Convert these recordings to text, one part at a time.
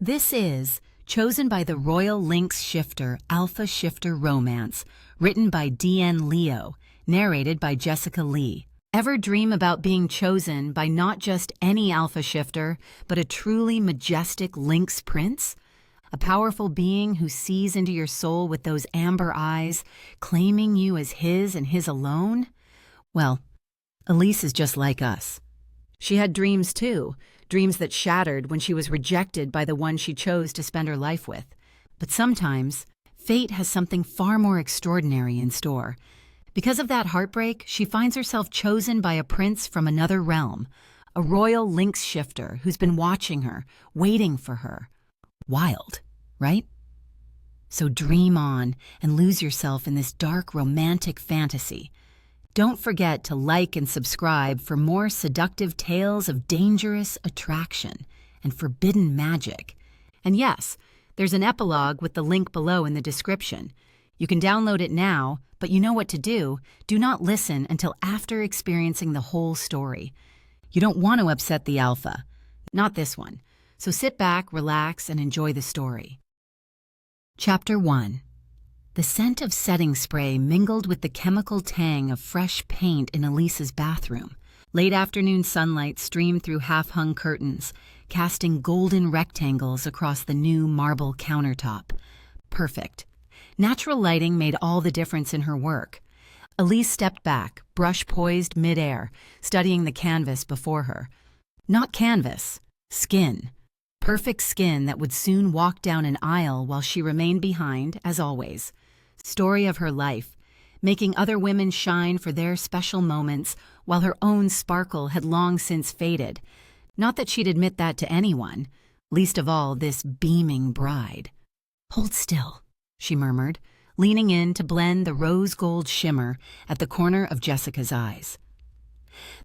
This is Chosen by the Royal Lynx Shifter, Alpha Shifter Romance, written by D.N. Leo, narrated by Jessica Lee. Ever dream about being chosen by not just any Alpha Shifter, but a truly majestic Lynx Prince? A powerful being who sees into your soul with those amber eyes, claiming you as his and his alone? Well, Elise is just like us. She had dreams too, dreams that shattered when she was rejected by the one she chose to spend her life with. But sometimes, fate has something far more extraordinary in store. Because of that heartbreak, she finds herself chosen by a prince from another realm, a Royal Lynx Shifter who's been watching her, waiting for her. Wild, right? So dream on and lose yourself in this dark romantic fantasy. Don't forget to like and subscribe for more seductive tales of dangerous attraction and forbidden magic. And yes, there's an epilogue with the link below in the description. You can download it now, but you know what to do. Do not listen until after experiencing the whole story. You don't want to upset the alpha. Not this one. So sit back, relax, and enjoy the story. Chapter 1. The scent of setting spray mingled with the chemical tang of fresh paint in Elise's bathroom. Late afternoon sunlight streamed through half-hung curtains, casting golden rectangles across the new marble countertop. Perfect. Natural lighting made all the difference in her work. Elise stepped back, brush poised mid-air, studying the canvas before her. Not canvas, skin. Perfect skin that would soon walk down an aisle while she remained behind, as always. Story of her life, making other women shine for their special moments while her own sparkle had long since faded. Not that she'd admit that to anyone, least of all this beaming bride. "Hold still," she murmured, leaning in to blend the rose gold shimmer at the corner of Jessica's eyes.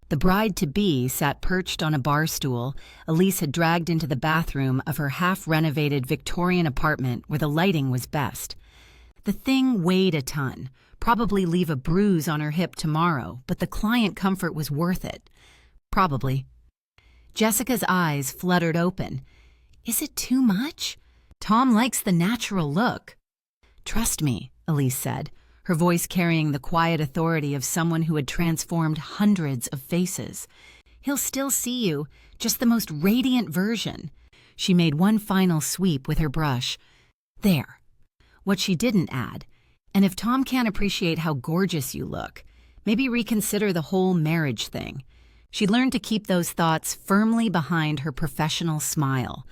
The bride-to-be sat perched on a bar stool Elise had dragged into the bathroom of her half-renovated Victorian apartment where the lighting was best. The thing weighed a ton, probably leave a bruise on her hip tomorrow, but the client comfort was worth it. Probably. Jessica's eyes fluttered open. Is it too much? Tom likes the natural look. Trust me, Elise said, her voice carrying the quiet authority of someone who had transformed hundreds of faces. He'll still see you, just the most radiant version. She made one final sweep with her brush. There. What she didn't add, and if Tom can't appreciate how gorgeous you look, maybe reconsider the whole marriage thing. She learned to keep those thoughts firmly behind her professional smile.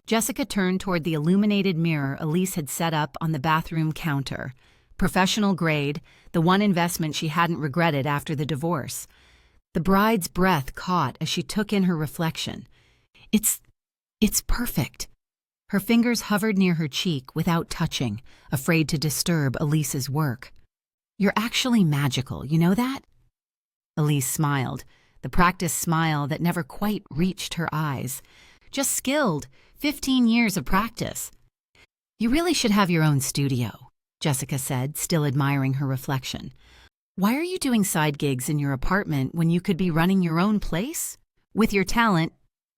Jessica turned toward the illuminated mirror Elise had set up on the bathroom counter. Professional grade, the one investment she hadn't regretted after the divorce. The bride's breath caught as she took in her reflection. It's perfect. Her fingers hovered near her cheek without touching, afraid to disturb Elise's work. You're actually magical, you know that? Elise smiled, the practiced smile that never quite reached her eyes. Just skilled, 15 years of practice. You really should have your own studio, Jessica said, still admiring her reflection. Why are you doing side gigs in your apartment when you could be running your own place? With your talent,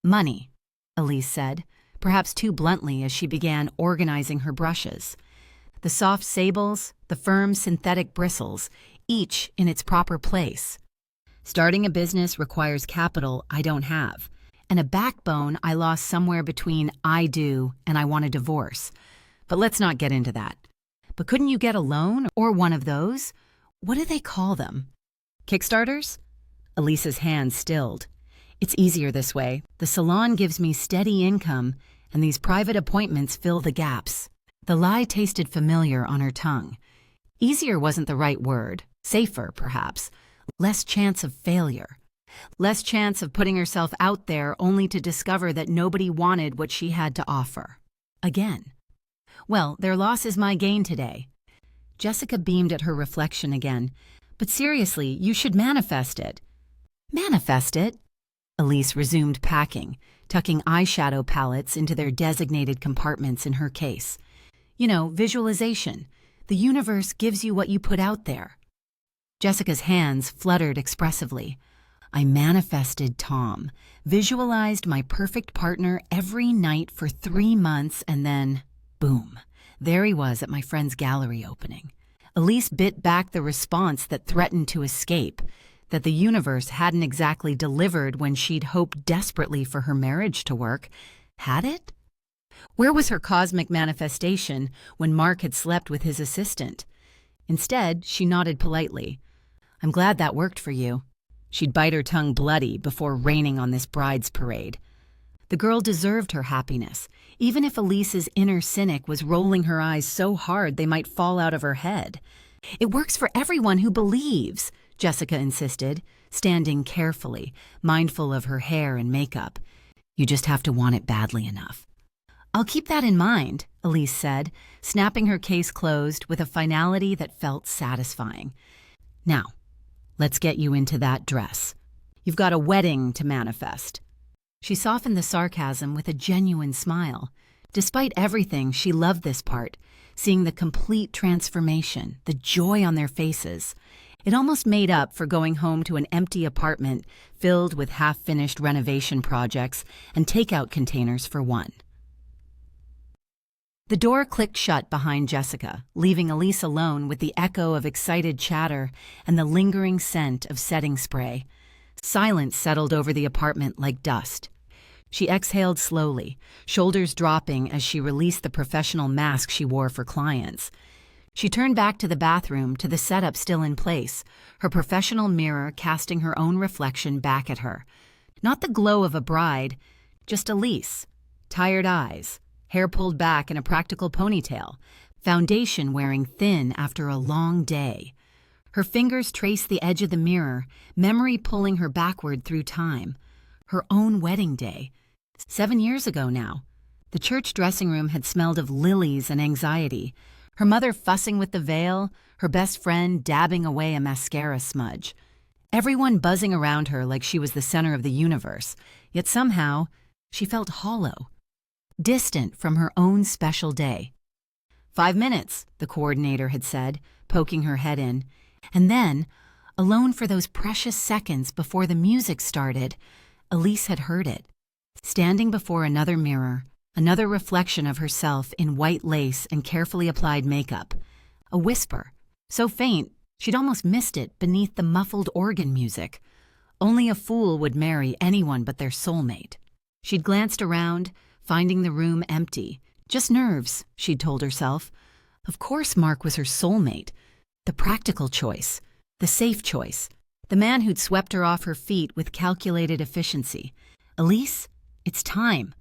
money, Elise said, perhaps too bluntly as she began organizing her brushes. The soft sables, the firm synthetic bristles, each in its proper place. Starting a business requires capital I don't have, and a backbone I lost somewhere between I do and I want a divorce. But let's not get into that. But couldn't you get a loan or one of those? What do they call them? Kickstarters? Elise's hand stilled. It's easier this way. The salon gives me steady income, and these private appointments fill the gaps. The lie tasted familiar on her tongue. Easier wasn't the right word. Safer, perhaps. Less chance of failure. Less chance of putting herself out there only to discover that nobody wanted what she had to offer. Again. Well, their loss is my gain today. Jessica beamed at her reflection again. But seriously, you should manifest it. Manifest it? Elise resumed packing, tucking eyeshadow palettes into their designated compartments in her case. You know, visualization. The universe gives you what you put out there. Jessica's hands fluttered expressively. I manifested Tom, visualized my perfect partner every night for 3 months, and then, boom, there he was at my friend's gallery opening. Elise bit back the response that threatened to escape, that the universe hadn't exactly delivered when she'd hoped desperately for her marriage to work. Had it? Where was her cosmic manifestation when Mark had slept with his assistant? Instead, she nodded politely. I'm glad that worked for you. She'd bite her tongue bloody before raining on this bride's parade. The girl deserved her happiness, even if Elise's inner cynic was rolling her eyes so hard they might fall out of her head. It works for everyone who believes, Jessica insisted, standing carefully, mindful of her hair and makeup. You just have to want it badly enough. I'll keep that in mind, Elise said, snapping her case closed with a finality that felt satisfying. Now, let's get you into that dress. You've got a wedding to manifest. She softened the sarcasm with a genuine smile. Despite everything, she loved this part, seeing the complete transformation, the joy on their faces. It almost made up for going home to an empty apartment filled with half-finished renovation projects and takeout containers for one. The door clicked shut behind Jessica, leaving Elise alone with the echo of excited chatter and the lingering scent of setting spray. Silence settled over the apartment like dust. She exhaled slowly, shoulders dropping as she released the professional mask she wore for clients. She turned back to the bathroom, to the setup still in place, her professional mirror casting her own reflection back at her. Not the glow of a bride, just Elise, tired eyes, hair pulled back in a practical ponytail, foundation wearing thin after a long day. Her fingers traced the edge of the mirror, memory pulling her backward through time. Her own wedding day. 7 years ago now. The church dressing room had smelled of lilies and anxiety, her mother fussing with the veil, her best friend dabbing away a mascara smudge. Everyone buzzing around her like she was the center of the universe, yet somehow she felt hollow, distant from her own special day. 5 minutes, the coordinator had said, poking her head in. And then, alone for those precious seconds before the music started, Elise had heard it. Standing before another mirror, another reflection of herself in white lace and carefully applied makeup. A whisper, so faint she'd almost missed it beneath the muffled organ music. Only a fool would marry anyone but their soulmate. She'd glanced around, finding the room empty. Just nerves, she'd told herself. Of course Mark was her soulmate. The practical choice, the safe choice, the man who'd swept her off her feet with calculated efficiency. Elise, it's time.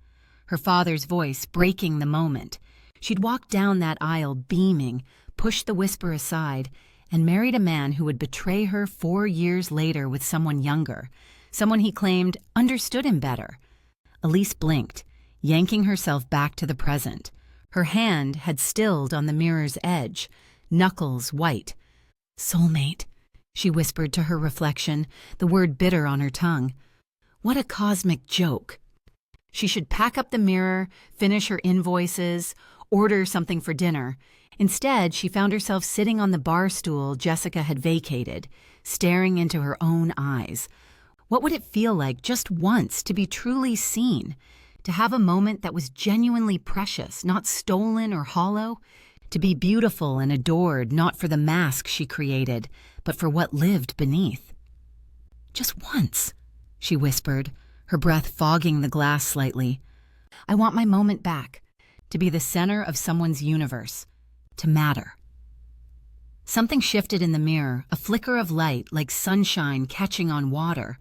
Her father's voice breaking the moment. She'd walked down that aisle beaming, pushed the whisper aside, and married a man who would betray her 4 years later with someone younger, someone he claimed understood him better. Elise blinked, yanking herself back to the present. Her hand had stilled on the mirror's edge, knuckles white. Soulmate, she whispered to her reflection, the word bitter on her tongue. What a cosmic joke. She should pack up the mirror, finish her invoices, order something for dinner. Instead, she found herself sitting on the bar stool Jessica had vacated, staring into her own eyes. What would it feel like just once to be truly seen? To have a moment that was genuinely precious, not stolen or hollow? To be beautiful and adored not for the mask she created, but for what lived beneath? Just once, she whispered, her breath fogging the glass slightly. I want my moment back, to be the center of someone's universe, to matter. Something shifted in the mirror, a flicker of light like sunshine catching on water.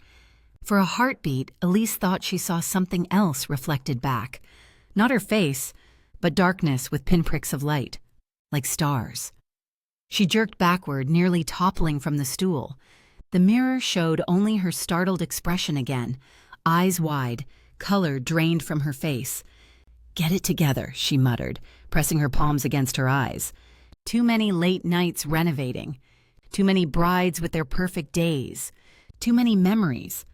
For a heartbeat, Elise thought she saw something else reflected back. Not her face, but darkness with pinpricks of light, like stars. She jerked backward, nearly toppling from the stool. The mirror showed only her startled expression again, eyes wide, color drained from her face. Get it together, she muttered, pressing her palms against her eyes. Too many late nights renovating. Too many brides with their perfect days. Too many memories.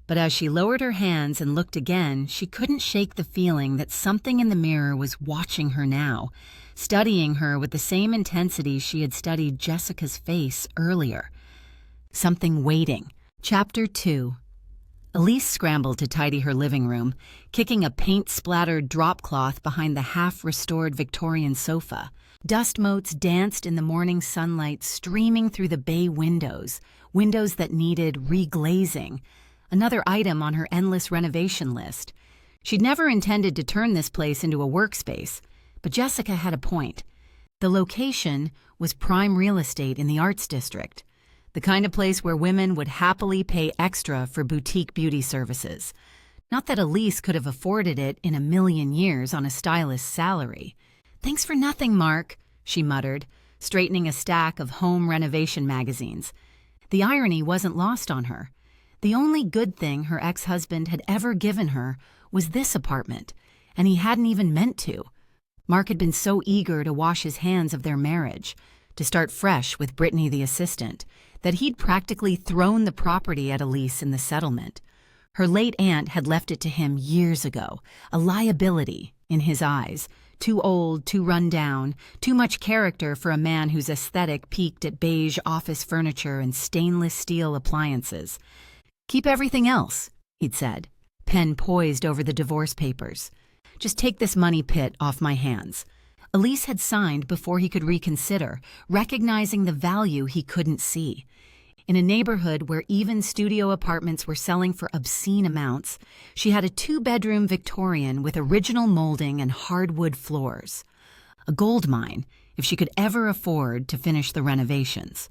But as she lowered her hands and looked again, she couldn't shake the feeling that something in the mirror was watching her now, studying her with the same intensity she had studied Jessica's face earlier. Something waiting, Chapter 2. Elise scrambled to tidy her living room, kicking a paint-splattered drop cloth behind the half-restored Victorian sofa. Dust motes danced in the morning sunlight streaming through the bay windows that needed reglazing, another item on her endless renovation list. She'd never intended to turn this place into a workspace, but Jessica had a point. The location was prime real estate in the Arts District, the kind of place where women would happily pay extra for boutique beauty services. Not that Elise could have afforded it in a million years on a stylist's salary. "Thanks for nothing, Mark," she muttered, straightening a stack of home renovation magazines. The irony wasn't lost on her. The only good thing her ex-husband had ever given her was this apartment, and he hadn't even meant to. Mark had been so eager to wash his hands of their marriage, to start fresh with Brittany the assistant, that he'd practically thrown the property at Elise in the settlement. Her late aunt had left it to him years ago, a liability in his eyes, too old, too run down, too much character for a man whose aesthetic peaked at beige office furniture and stainless steel appliances. "Keep everything else," he'd said, pen poised over the divorce papers. "Just take this money pit off my hands." Elise had signed before he could reconsider, recognizing the value he couldn't see. In a neighborhood where even studio apartments were selling for obscene amounts, she had a 2-bedroom Victorian with original molding and hardwood floors. A gold mine, if she could ever afford to finish the renovations.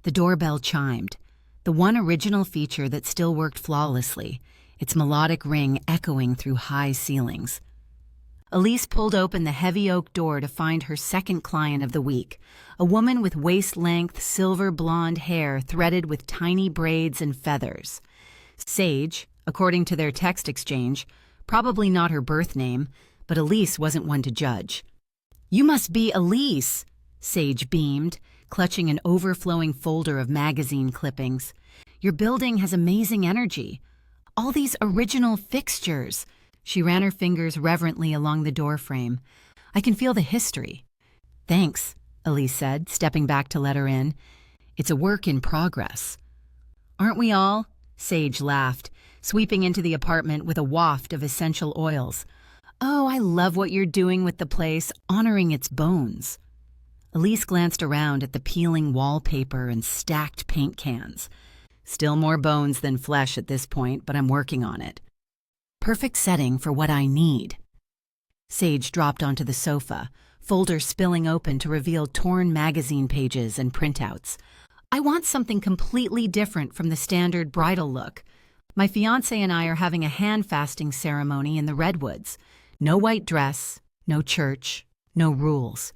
The doorbell chimed, the one original feature that still worked flawlessly, its melodic ring echoing through high ceilings. Elise pulled open the heavy oak door to find her second client of the week, a woman with waist-length, silver blonde hair threaded with tiny braids and feathers. Sage, according to their text exchange, probably not her birth name, but Elise wasn't one to judge. "You must be Elise," Sage beamed, clutching an overflowing folder of magazine clippings. "Your building has amazing energy. All these original fixtures." She ran her fingers reverently along the doorframe. "I can feel the history." "Thanks," Elise said, stepping back to let her in. "It's a work in progress." "Aren't we all?" Sage laughed, sweeping into the apartment with a waft of essential oils. "Oh, I love what you're doing with the place, honoring its bones." Elise glanced around at the peeling wallpaper and stacked paint cans. "Still more bones than flesh at this point, but I'm working on it." "Perfect setting for what I need." Sage dropped onto the sofa, folder spilling open to reveal torn magazine pages and printouts. "I want something completely different from the standard bridal look. My fiancé and I are having a hand-fasting ceremony in the Redwoods. No white dress, no church, no rules."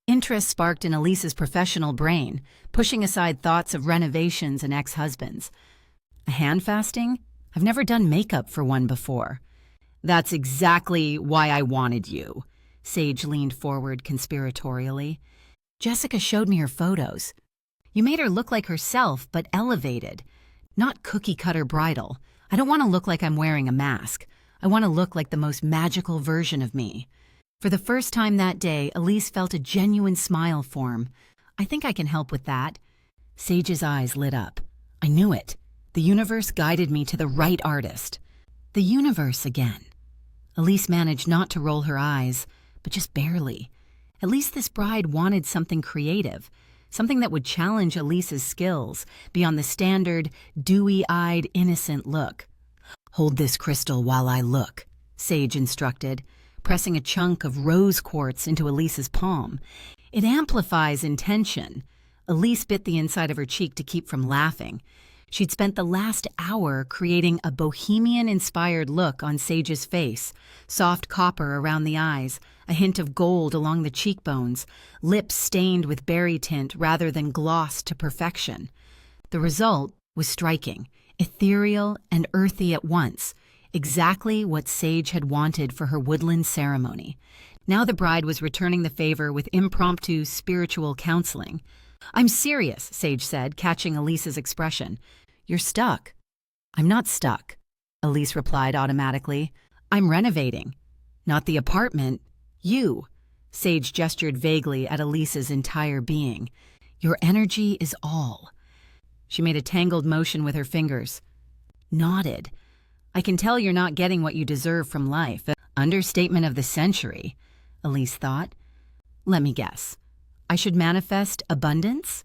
Interest sparked in Elise's professional brain, pushing aside thoughts of renovations and ex-husbands. "A hand-fasting? I've never done makeup for one before." "That's exactly why I wanted you." Sage leaned forward conspiratorially. "Jessica showed me her photos. You made her look like herself, but elevated. Not cookie-cutter bridal. I don't want to look like I'm wearing a mask. I want to look like the most magical version of me." For the first time that day, Elise felt a genuine smile form. "I think I can help with that." Sage's eyes lit up. "I knew it. The universe guided me to the right artist." The universe again. Elise managed not to roll her eyes, but just barely. At least this bride wanted something creative, something that would challenge Elise's skills beyond the standard, dewy-eyed, innocent look. "Hold this crystal while I look," Sage instructed, pressing a chunk of rose quartz into Elise's palm. "It amplifies intention." Elise bit the inside of her cheek to keep from laughing. She'd spent the last hour creating a bohemian-inspired look on Sage's face, soft copper around the eyes, a hint of gold along the cheekbones, lips stained with berry tint rather than glossed to perfection. The result was striking, ethereal and earthy at once, exactly what Sage had wanted for her woodland ceremony. Now the bride was returning the favor with impromptu spiritual counseling. "I'm serious," Sage said, catching Elise's expression. "You're stuck." "I'm not stuck," Elise replied automatically. "I'm renovating. Not the apartment. You." Sage gestured vaguely at Elise's entire being. "Your energy is all." She made a tangled motion with her fingers. Nodded. I can tell you're not getting what you deserve from life. Understatement of the century, Elise thought. Let me guess. I should manifest abundance?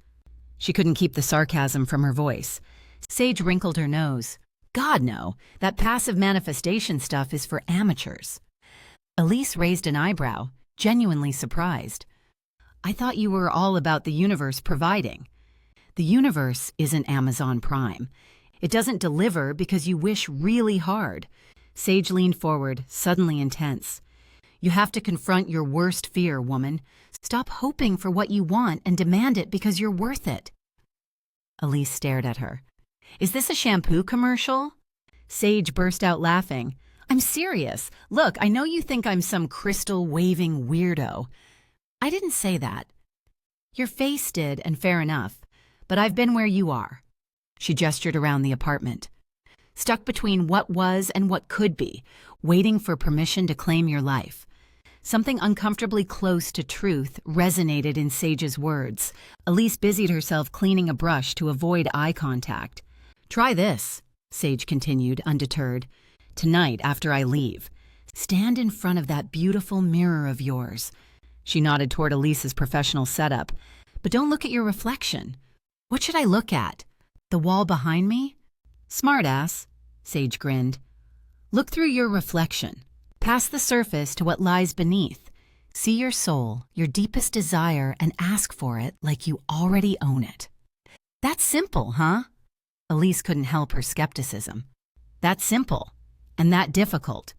She couldn't keep the sarcasm from her voice. Sage wrinkled her nose. God, no. That passive manifestation stuff is for amateurs. Elise raised an eyebrow, genuinely surprised. I thought you were all about the universe providing. The universe isn't Amazon Prime. It doesn't deliver because you wish really hard. Sage leaned forward, suddenly intense. You have to confront your worst fear, woman. Stop hoping for what you want and demand it because you're worth it. Elise stared at her. Is this a shampoo commercial? Sage burst out laughing. I'm serious. Look, I know you think I'm some crystal-waving weirdo. I didn't say that. Your face did, and fair enough. But I've been where you are. She gestured around the apartment. Stuck between what was and what could be, waiting for permission to claim your life. Something uncomfortably close to truth resonated in Sage's words. Elise busied herself cleaning a brush to avoid eye contact. Try this, Sage continued, undeterred. Tonight, after I leave, stand in front of that beautiful mirror of yours. She nodded toward Elise's professional setup. But don't look at your reflection. What should I look at? The wall behind me? Smartass, Sage grinned. Look through your reflection. Past the surface to what lies beneath. See your soul, your deepest desire, and ask for it like you already own it. That's simple, huh? Elise couldn't help her skepticism. That's simple, and that difficult.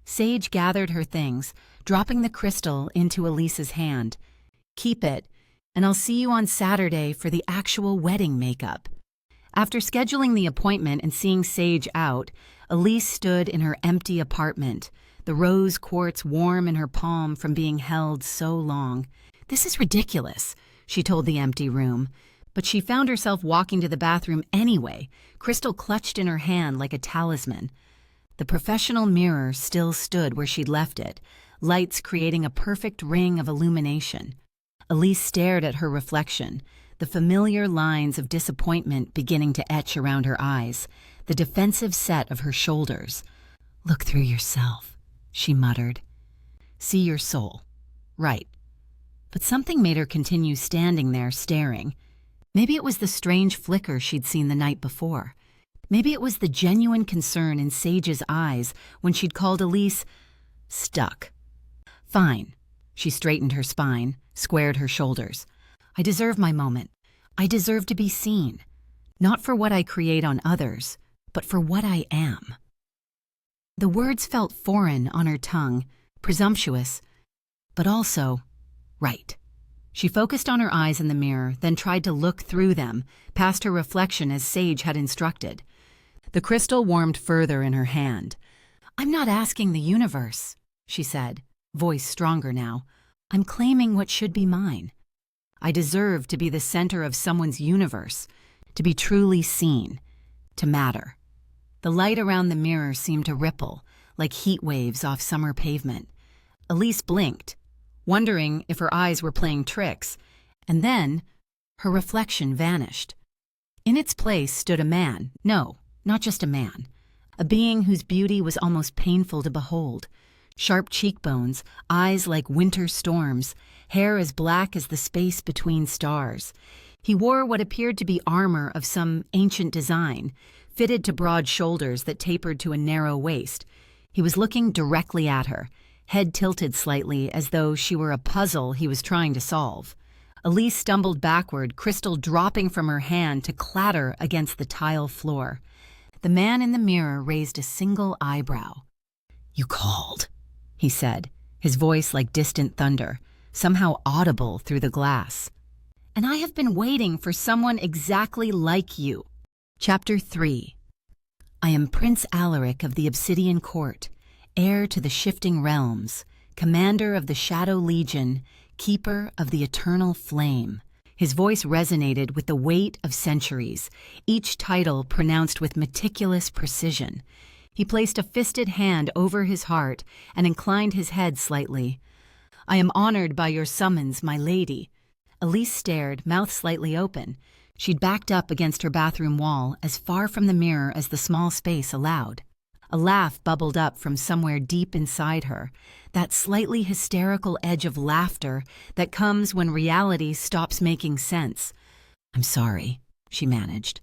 Sage gathered her things, dropping the crystal into Elise's hand. Keep it, and I'll see you on Saturday for the actual wedding makeup. After scheduling the appointment and seeing Sage out, Elise stood in her empty apartment, the rose quartz warm in her palm from being held so long. This is ridiculous, she told the empty room, but she found herself walking to the bathroom anyway, crystal clutched in her hand like a talisman. The professional mirror still stood where she'd left it, lights creating a perfect ring of illumination. Elise stared at her reflection, the familiar lines of disappointment beginning to etch around her eyes, the defensive set of her shoulders. Look through yourself, she muttered. See your soul. Right. But something made her continue standing there staring. Maybe it was the strange flicker she'd seen the night before. Maybe it was the genuine concern in Sage's eyes when she'd called Elise stuck. Fine. She straightened her spine, squared her shoulders. I deserve my moment. I deserve to be seen. Not for what I create on others, but for what I am. The words felt foreign on her tongue, presumptuous, but also right. She focused on her eyes in the mirror, then tried to look through them, past her reflection as Sage had instructed. The crystal warmed further in her hand. I'm not asking the universe, she said, voice stronger now. I'm claiming what should be mine. I deserve to be the center of someone's universe, to be truly seen, to matter. The light around the mirror seemed to ripple, like heat waves off summer pavement. Elise blinked, wondering if her eyes were playing tricks, and then her reflection vanished. In its place stood a man, no, not just a man, a being whose beauty was almost painful to behold. Sharp cheekbones, eyes like winter storms, hair as black as the space between stars. He wore what appeared to be armor of some ancient design, fitted to broad shoulders that tapered to a narrow waist. He was looking directly at her, head tilted slightly as though she were a puzzle he was trying to solve. Elise stumbled backward, crystal dropping from her hand to clatter against the tile floor. The man in the mirror raised a single eyebrow. You called, he said, his voice like distant thunder, somehow audible through the glass. And I have been waiting for someone exactly like you. Chapter 3. I am Prince Allaric of the Obsidian Court, heir to the shifting realms, commander of the Shadow Legion, keeper of the eternal flame. His voice resonated with the weight of centuries, each title pronounced with meticulous precision. He placed a fisted hand over his heart and inclined his head slightly. I am honored by your summons, my lady. Elise stared, mouth slightly open. She'd backed up against her bathroom wall, as far from the mirror as the small space allowed. A laugh bubbled up from somewhere deep inside her, that slightly hysterical edge of laughter that comes when reality stops making sense. "I'm sorry," she managed.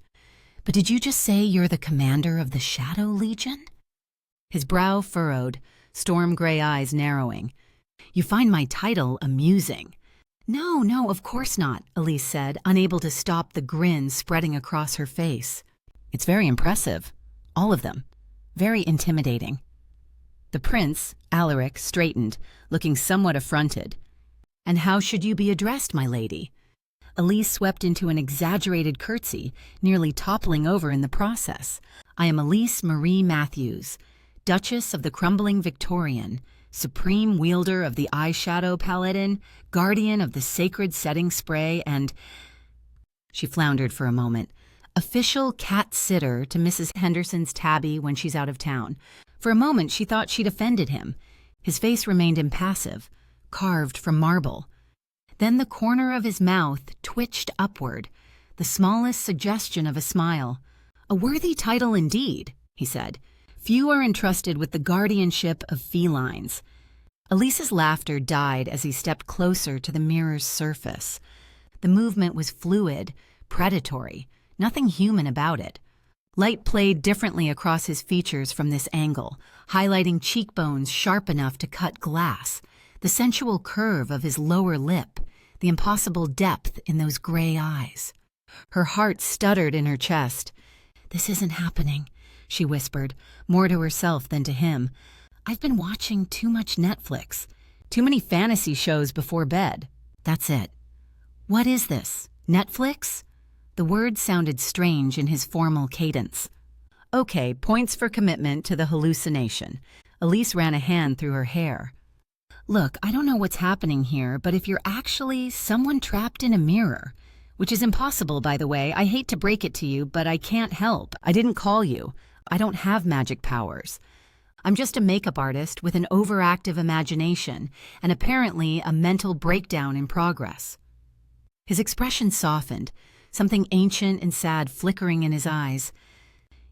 "But did you just say you're the commander of the Shadow Legion?" His brow furrowed, storm gray eyes narrowing. "You find my title amusing." No, of course not," Elise said, unable to stop the grin spreading across her face. "It's very impressive. All of them. Very intimidating." The prince, Allaric, straightened, looking somewhat affronted. "And how should you be addressed, my lady?" Elise swept into an exaggerated curtsy, nearly toppling over in the process. "I am Elise Marie Matthews, Duchess of the Crumbling Victorian, Supreme Wielder of the Eyeshadow Paladin, Guardian of the Sacred Setting Spray, and—" She floundered for a moment. "Official cat sitter to Mrs. Henderson's tabby when she's out of town." For a moment she thought she'd offended him. His face remained impassive, carved from marble. Then the corner of his mouth twitched upward, the smallest suggestion of a smile. "A worthy title indeed," he said. "Few are entrusted with the guardianship of felines." Elise's laughter died as he stepped closer to the mirror's surface. The movement was fluid, predatory, nothing human about it. Light played differently across his features from this angle, highlighting cheekbones sharp enough to cut glass, the sensual curve of his lower lip, the impossible depth in those gray eyes. Her heart stuttered in her chest. "This isn't happening," she whispered, more to herself than to him. "I've been watching too much Netflix, too many fantasy shows before bed. That's it." "What is this? Netflix?" The word sounded strange in his formal cadence. "Okay, points for commitment to the hallucination." Elise ran a hand through her hair. "Look, I don't know what's happening here, but if you're actually someone trapped in a mirror, which is impossible, by the way, I hate to break it to you, but I can't help. I didn't call you. I don't have magic powers. I'm just a makeup artist with an overactive imagination and apparently a mental breakdown in progress." His expression softened, something ancient and sad flickering in his eyes.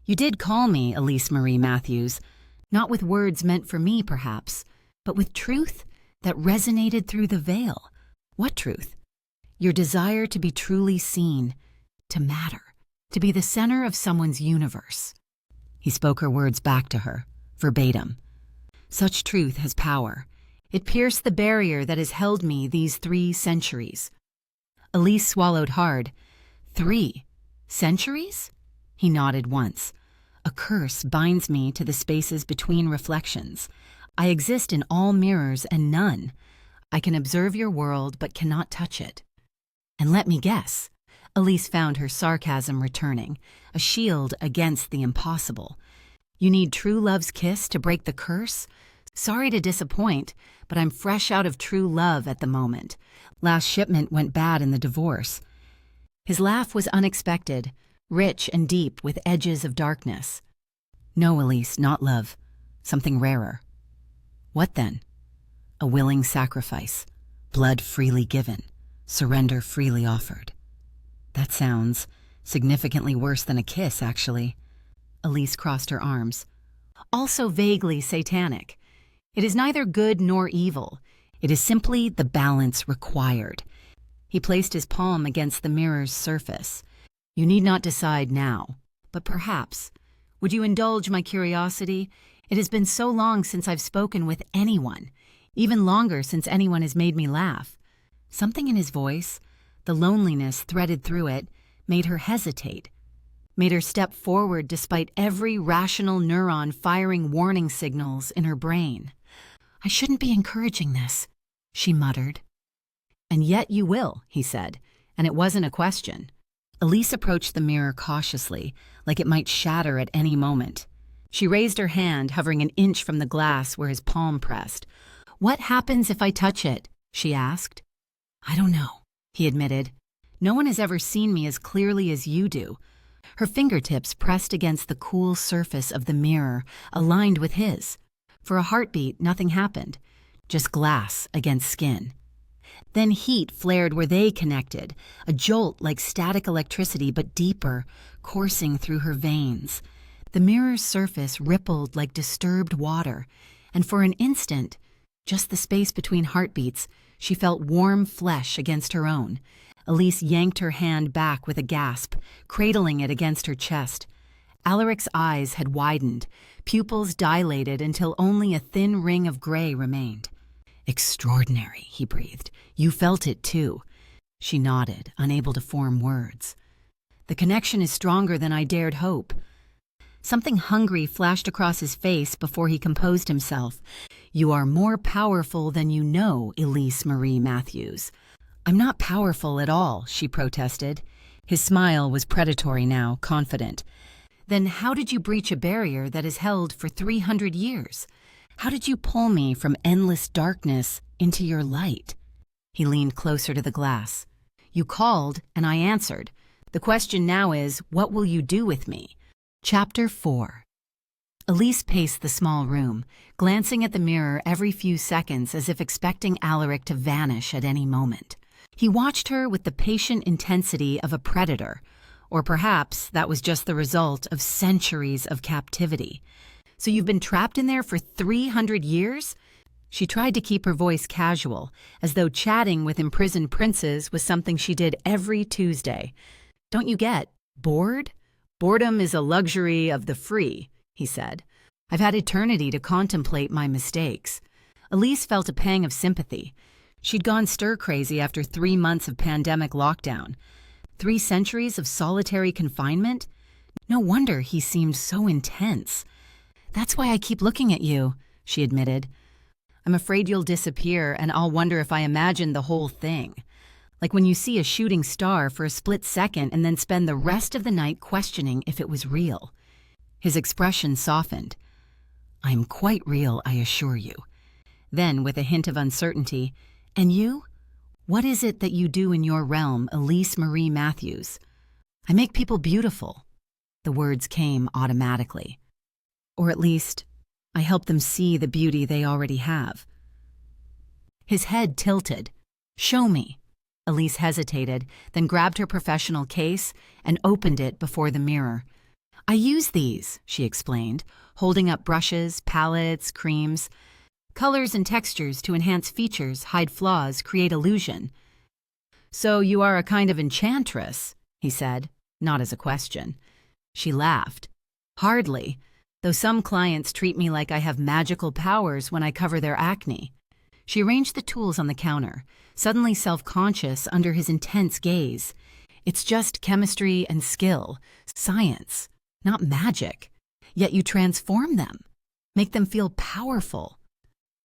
"You did call me, Elise Marie Matthews, not with words meant for me, perhaps, but with truth that resonated through the veil." "What truth?" "Your desire to be truly seen, to matter, to be the center of someone's universe." He spoke her words back to her, verbatim. "Such truth has power. It pierced the barrier that has held me these 3 centuries." Elise swallowed hard. 3 centuries? He nodded once. "A curse binds me to the spaces between reflections. I exist in all mirrors and none. I can observe your world but cannot touch it." "And let me guess." Elise found her sarcasm returning, a shield against the impossible. "You need true love's kiss to break the curse? Sorry to disappoint, but I'm fresh out of true love at the moment. Last shipment went bad in the divorce." His laugh was unexpected, rich and deep with edges of darkness. "No, Elise, not love. Something rarer." "What then?" "A willing sacrifice. Blood freely given. Surrender freely offered." "That sounds significantly worse than a kiss, actually." Elise crossed her arms. "Also vaguely satanic. It is neither good nor evil. It is simply the balance required." He placed his palm against the mirror's surface. "You need not decide now, but perhaps. Would you indulge my curiosity? It has been so long since I've spoken with anyone, even longer since anyone has made me laugh." Something in his voice, the loneliness threaded through it, made her hesitate, made her step forward despite every rational neuron firing warning signals in her brain. "I shouldn't be encouraging this," she muttered. "And yet you will," he said, and it wasn't a question. Elise approached the mirror cautiously, like it might shatter at any moment. She raised her hand, hovering an inch from the glass where his palm pressed. "What happens if I touch it?" she asked. "I don't know," he admitted. "No one has ever seen me as clearly as you do." Her fingertips pressed against the cool surface of the mirror, aligned with his. For a heartbeat, nothing happened, just glass against skin. Then heat flared where they connected, a jolt like static electricity but deeper, coursing through her veins. The mirror's surface rippled like disturbed water, and for an instant, just the space between heartbeats, she felt warm flesh against her own. Elise yanked her hand back with a gasp, cradling it against her chest. Allaric's eyes had widened, pupils dilated until only a thin ring of gray remained. "Extraordinary," he breathed. "You felt it too." She nodded, unable to form words. "The connection is stronger than I dared hope." Something hungry flashed across his face before he composed himself. "You are more powerful than you know, Elise Marie Matthews." "I'm not powerful at all," she protested. His smile was predatory now, confident. "Then how did you breach a barrier that is held for 300 years? How did you pull me from endless darkness into your light?" He leaned closer to the glass. "You called, and I answered. The question now is, what will you do with me?" Chapter 4. Elise paced the small room, glancing at the mirror every few seconds as if expecting Allaric to vanish at any moment. He watched her with the patient intensity of a predator, or perhaps that was just the result of centuries of captivity. "So you've been trapped in there for 300 years? She tried to keep her voice casual, as though chatting with imprisoned princes was something she did every Tuesday. "Don't you get bored?" "Boredom is a luxury of the free," he said. "I've had eternity to contemplate my mistakes." Elise felt a pang of sympathy. She'd gone stir-crazy after 3 months of pandemic lockdown. 3 centuries of solitary confinement? No wonder he seemed so intense. "That's why I keep looking at you," she admitted. "I'm afraid you'll disappear, and I'll wonder if I imagined the whole thing. Like when you see a shooting star for a split second and then spend the rest of the night questioning if it was real." His expression softened. "I am quite real, I assure you." Then, with a hint of uncertainty, "And you? What is it that you do in your realm, Elise Marie Matthews?" "I make people beautiful." The words came automatically. "Or at least, I help them see the beauty they already have." His head tilted. "Show me." Elise hesitated, then grabbed her professional case and opened it before the mirror. "I use these," she explained, holding up brushes, palettes, creams. "Colors and textures to enhance features, hide flaws, create illusion." "So you are a kind of enchantress," he said, not as a question. She laughed. "Hardly, though some clients treat me like I have magical powers when I cover their acne." She arranged the tools on the counter, suddenly self-conscious under his intense gaze. "It's just chemistry and skill, science, not magic. Yet you transform them, make them feel powerful.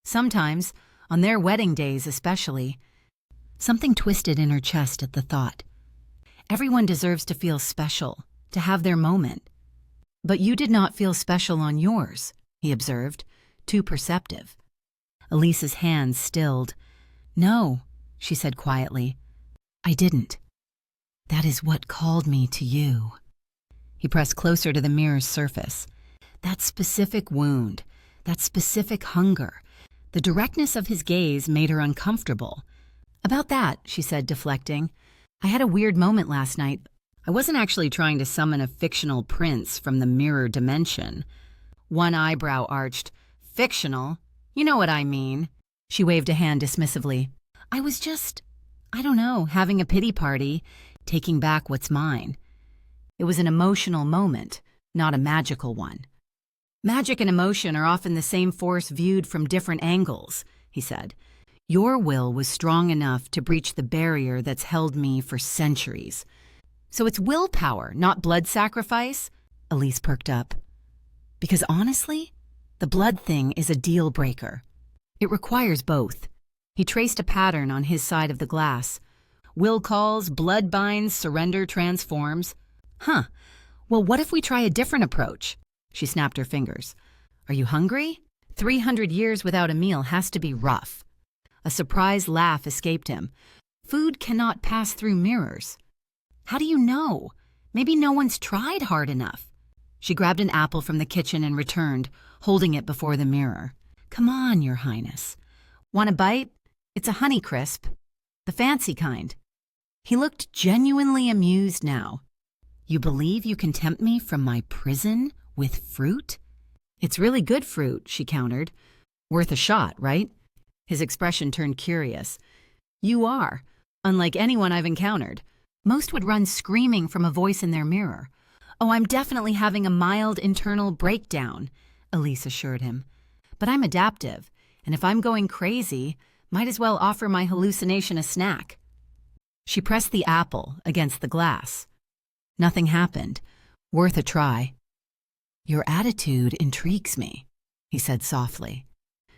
Sometimes, on their wedding days especially." Something twisted in her chest at the thought. Everyone deserves to feel special, to have their moment. "But you did not feel special on yours," he observed, too perceptive. Elise's hands stilled. "No," she said quietly, "I didn't. That is what called me to you." He pressed closer to the mirror's surface. That specific wound, that specific hunger, the directness of his gaze made her uncomfortable. "About that," she said, deflecting, "I had a weird moment last night. I wasn't actually trying to summon a fictional prince from the mirror dimension." One eyebrow arched. "Fictional? You know what I mean." She waved a hand dismissively. "I was just, I don't know, having a pity party, taking back what's mine." It was an emotional moment, not a magical one. "Magic and emotion are often the same force viewed from different angles," he said. "Your will was strong enough to breach the barrier that's held me for centuries." "So it's willpower, not blood sacrifice?" Elise perked up. "Because honestly, the blood thing is a deal breaker. It requires both." He traced a pattern on his side of the glass. "Will calls, blood binds, surrender transforms." "Huh. Well, what if we try a different approach?" She snapped her fingers. "Are you hungry? 300 years without a meal has to be rough." A surprised laugh escaped him. "Food cannot pass through mirrors." "How do you know? Maybe no one's tried hard enough." She grabbed an apple from the kitchen and returned, holding it before the mirror. "Come on, Your Highness. Want a bite? It's a Honeycrisp." The fancy kind. He looked genuinely amused now. You believe you can tempt me from my prison with fruit? It's really good fruit, she countered. Worth a shot, right? His expression turned curious. You are, unlike anyone I've encountered. Most would run screaming from a voice in their mirror. Oh, I'm definitely having a mild internal breakdown, Elise assured him. But I'm adaptive, and if I'm going crazy, might as well offer my hallucination a snack. She pressed the apple against the glass. Nothing happened. Worth a try. Your attitude intrigues me, he said softly.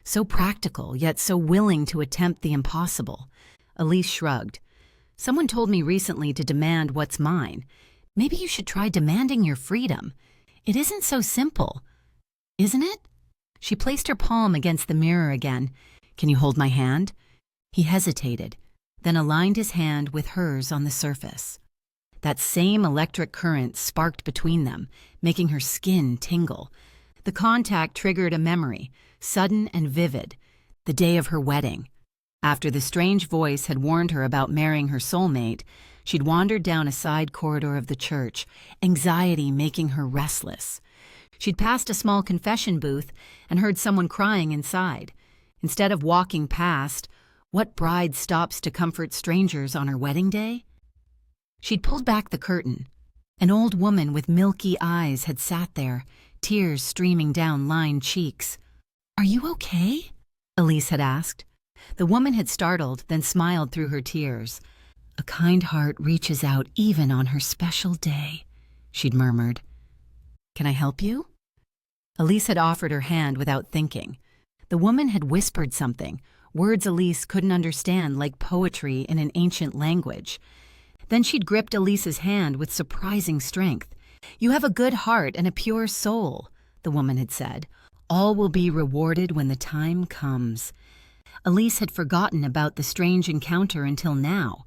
So practical, yet so willing to attempt the impossible. Elise shrugged. Someone told me recently to demand what's mine. Maybe you should try demanding your freedom. It isn't so simple, isn't it? She placed her palm against the mirror again. Can you hold my hand? He hesitated, then aligned his hand with hers on the surface. That same electric current sparked between them, making her skin tingle. The contact triggered a memory, sudden and vivid, the day of her wedding. After the strange voice had warned her about marrying her soulmate, she'd wandered down a side corridor of the church, anxiety making her restless. She'd passed a small confession booth and heard someone crying inside. Instead of walking past, what bride stops to comfort strangers on her wedding day? She'd pulled back the curtain. An old woman with milky eyes had sat there, tears streaming down lined cheeks. Are you okay? Elise had asked. The woman had startled, then smiled through her tears. A kind heart reaches out even on her special day, she'd murmured. Can I help you? Elise had offered her hand without thinking. The woman had whispered something, words Elise couldn't understand like poetry in an ancient language. Then she'd gripped Elise's hand with surprising strength. You have a good heart and a pure soul, the woman had said. All will be rewarded when the time comes. Elise had forgotten about the strange encounter until now.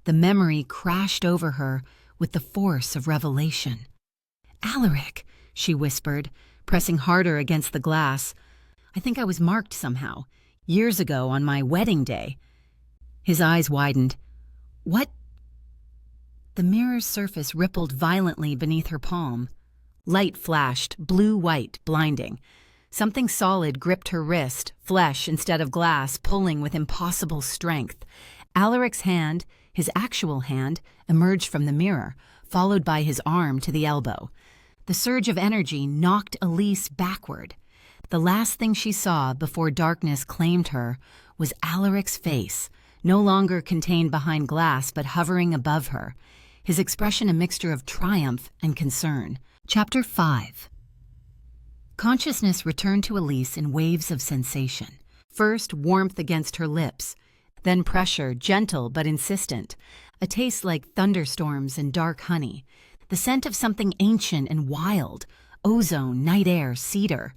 The memory crashed over her with the force of revelation. Allaric, she whispered, pressing harder against the glass. I think I was marked somehow, years ago on my wedding day. His eyes widened. What? The mirror's surface rippled violently beneath her palm. Light flashed, blue-white, blinding. Something solid gripped her wrist, flesh instead of glass, pulling with impossible strength. Allaric's hand, his actual hand, emerged from the mirror, followed by his arm to the elbow. The surge of energy knocked Elise backward. The last thing she saw before darkness claimed her was Allaric's face, no longer contained behind glass but hovering above her, his expression a mixture of triumph and concern. Chapter 5. Consciousness returned to Elise in waves of sensation. First, warmth against her lips, then pressure, gentle but insistent, a taste like thunderstorms and dark honey, the scent of something ancient and wild, ozone, night air, cedar.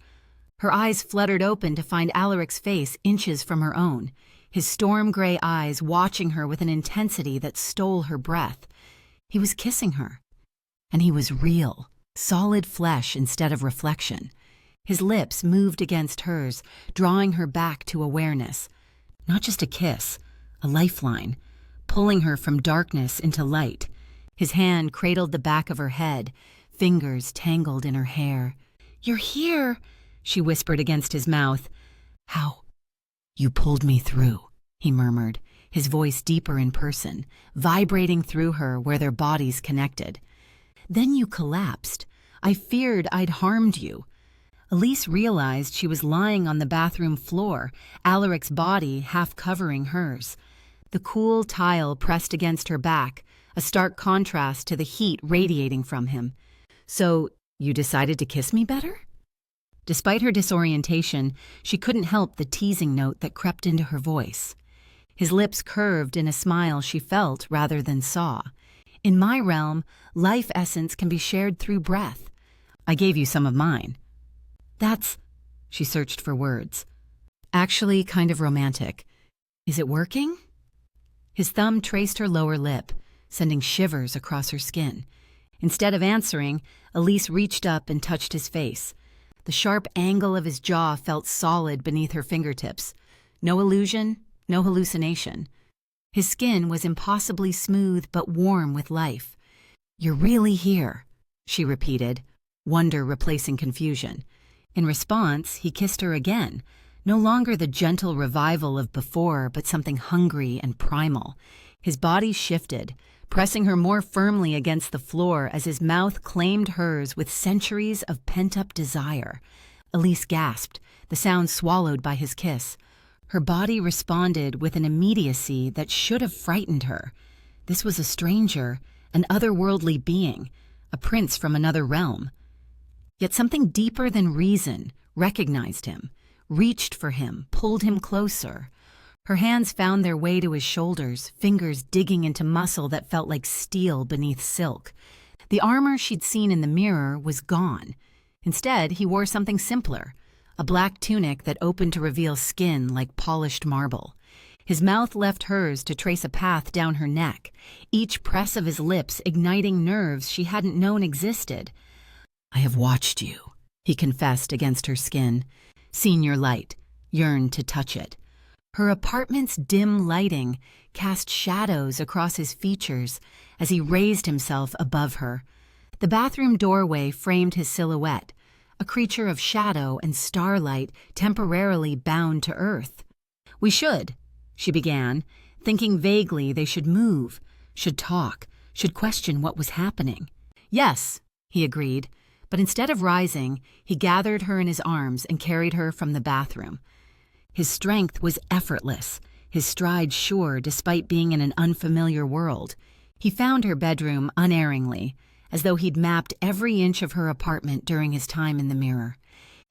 Her eyes fluttered open to find Allaric's face inches from her own, his storm-gray eyes watching her with an intensity that stole her breath. He was kissing her, and he was real, solid flesh instead of reflection. His lips moved against hers, drawing her back to awareness. Not just a kiss, a lifeline, pulling her from darkness into light. His hand cradled the back of her head, fingers tangled in her hair. You're here, she whispered against his mouth. How? You pulled me through, he murmured, his voice deeper in person, vibrating through her where their bodies connected. Then you collapsed. I feared I'd harmed you. Elise realized she was lying on the bathroom floor, Allaric's body half covering hers. The cool tile pressed against her back, a stark contrast to the heat radiating from him. So, you decided to kiss me better? Despite her disorientation, she couldn't help the teasing note that crept into her voice. His lips curved in a smile she felt rather than saw. In my realm, life essence can be shared through breath. I gave you some of mine. That's, she searched for words, actually kind of romantic. Is it working? His thumb traced her lower lip, sending shivers across her skin. Instead of answering, Elise reached up and touched his face. The sharp angle of his jaw felt solid beneath her fingertips. No illusion, no hallucination. His skin was impossibly smooth but warm with life. "You're really here," she repeated, wonder replacing confusion. In response, he kissed her again, no longer the gentle revival of before, but something hungry and primal. His body shifted, pressing her more firmly against the floor as his mouth claimed hers with centuries of pent-up desire. Elise gasped, the sound swallowed by his kiss. Her body responded with an immediacy that should have frightened her. This was a stranger, an otherworldly being, a prince from another realm. Yet something deeper than reason recognized him, reached for him, pulled him closer. Her hands found their way to his shoulders, fingers digging into muscle that felt like steel beneath silk. The armor she'd seen in the mirror was gone. Instead, he wore something simpler, a black tunic that opened to reveal skin like polished marble. His mouth left hers to trace a path down her neck, each press of his lips igniting nerves she hadn't known existed. "I have watched you," he confessed against her skin, "seen your light, yearned to touch it." Her apartment's dim lighting cast shadows across his features as he raised himself above her. The bathroom doorway framed his silhouette, a creature of shadow and starlight temporarily bound to earth. "We should," she began, thinking vaguely they should move, should talk, should question what was happening. "Yes," he agreed, but instead of rising, he gathered her in his arms and carried her from the bathroom. His strength was effortless, his stride sure despite being in an unfamiliar world. He found her bedroom unerringly, as though he'd mapped every inch of her apartment during his time in the mirror.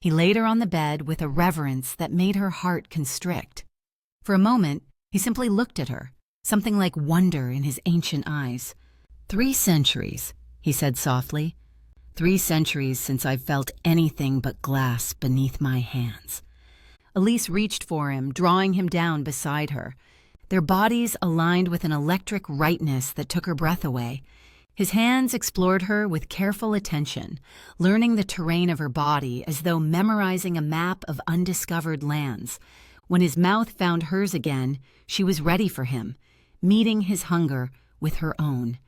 He laid her on the bed with a reverence that made her heart constrict. For a moment, he simply looked at her, something like wonder in his ancient eyes. 3 centuries, he said softly. 3 centuries since I've felt anything but glass beneath my hands. Elise reached for him, drawing him down beside her. Their bodies aligned with an electric rightness that took her breath away. His hands explored her with careful attention, learning the terrain of her body as though memorizing a map of undiscovered lands. When his mouth found hers again, she was ready for him, meeting his hunger with her own.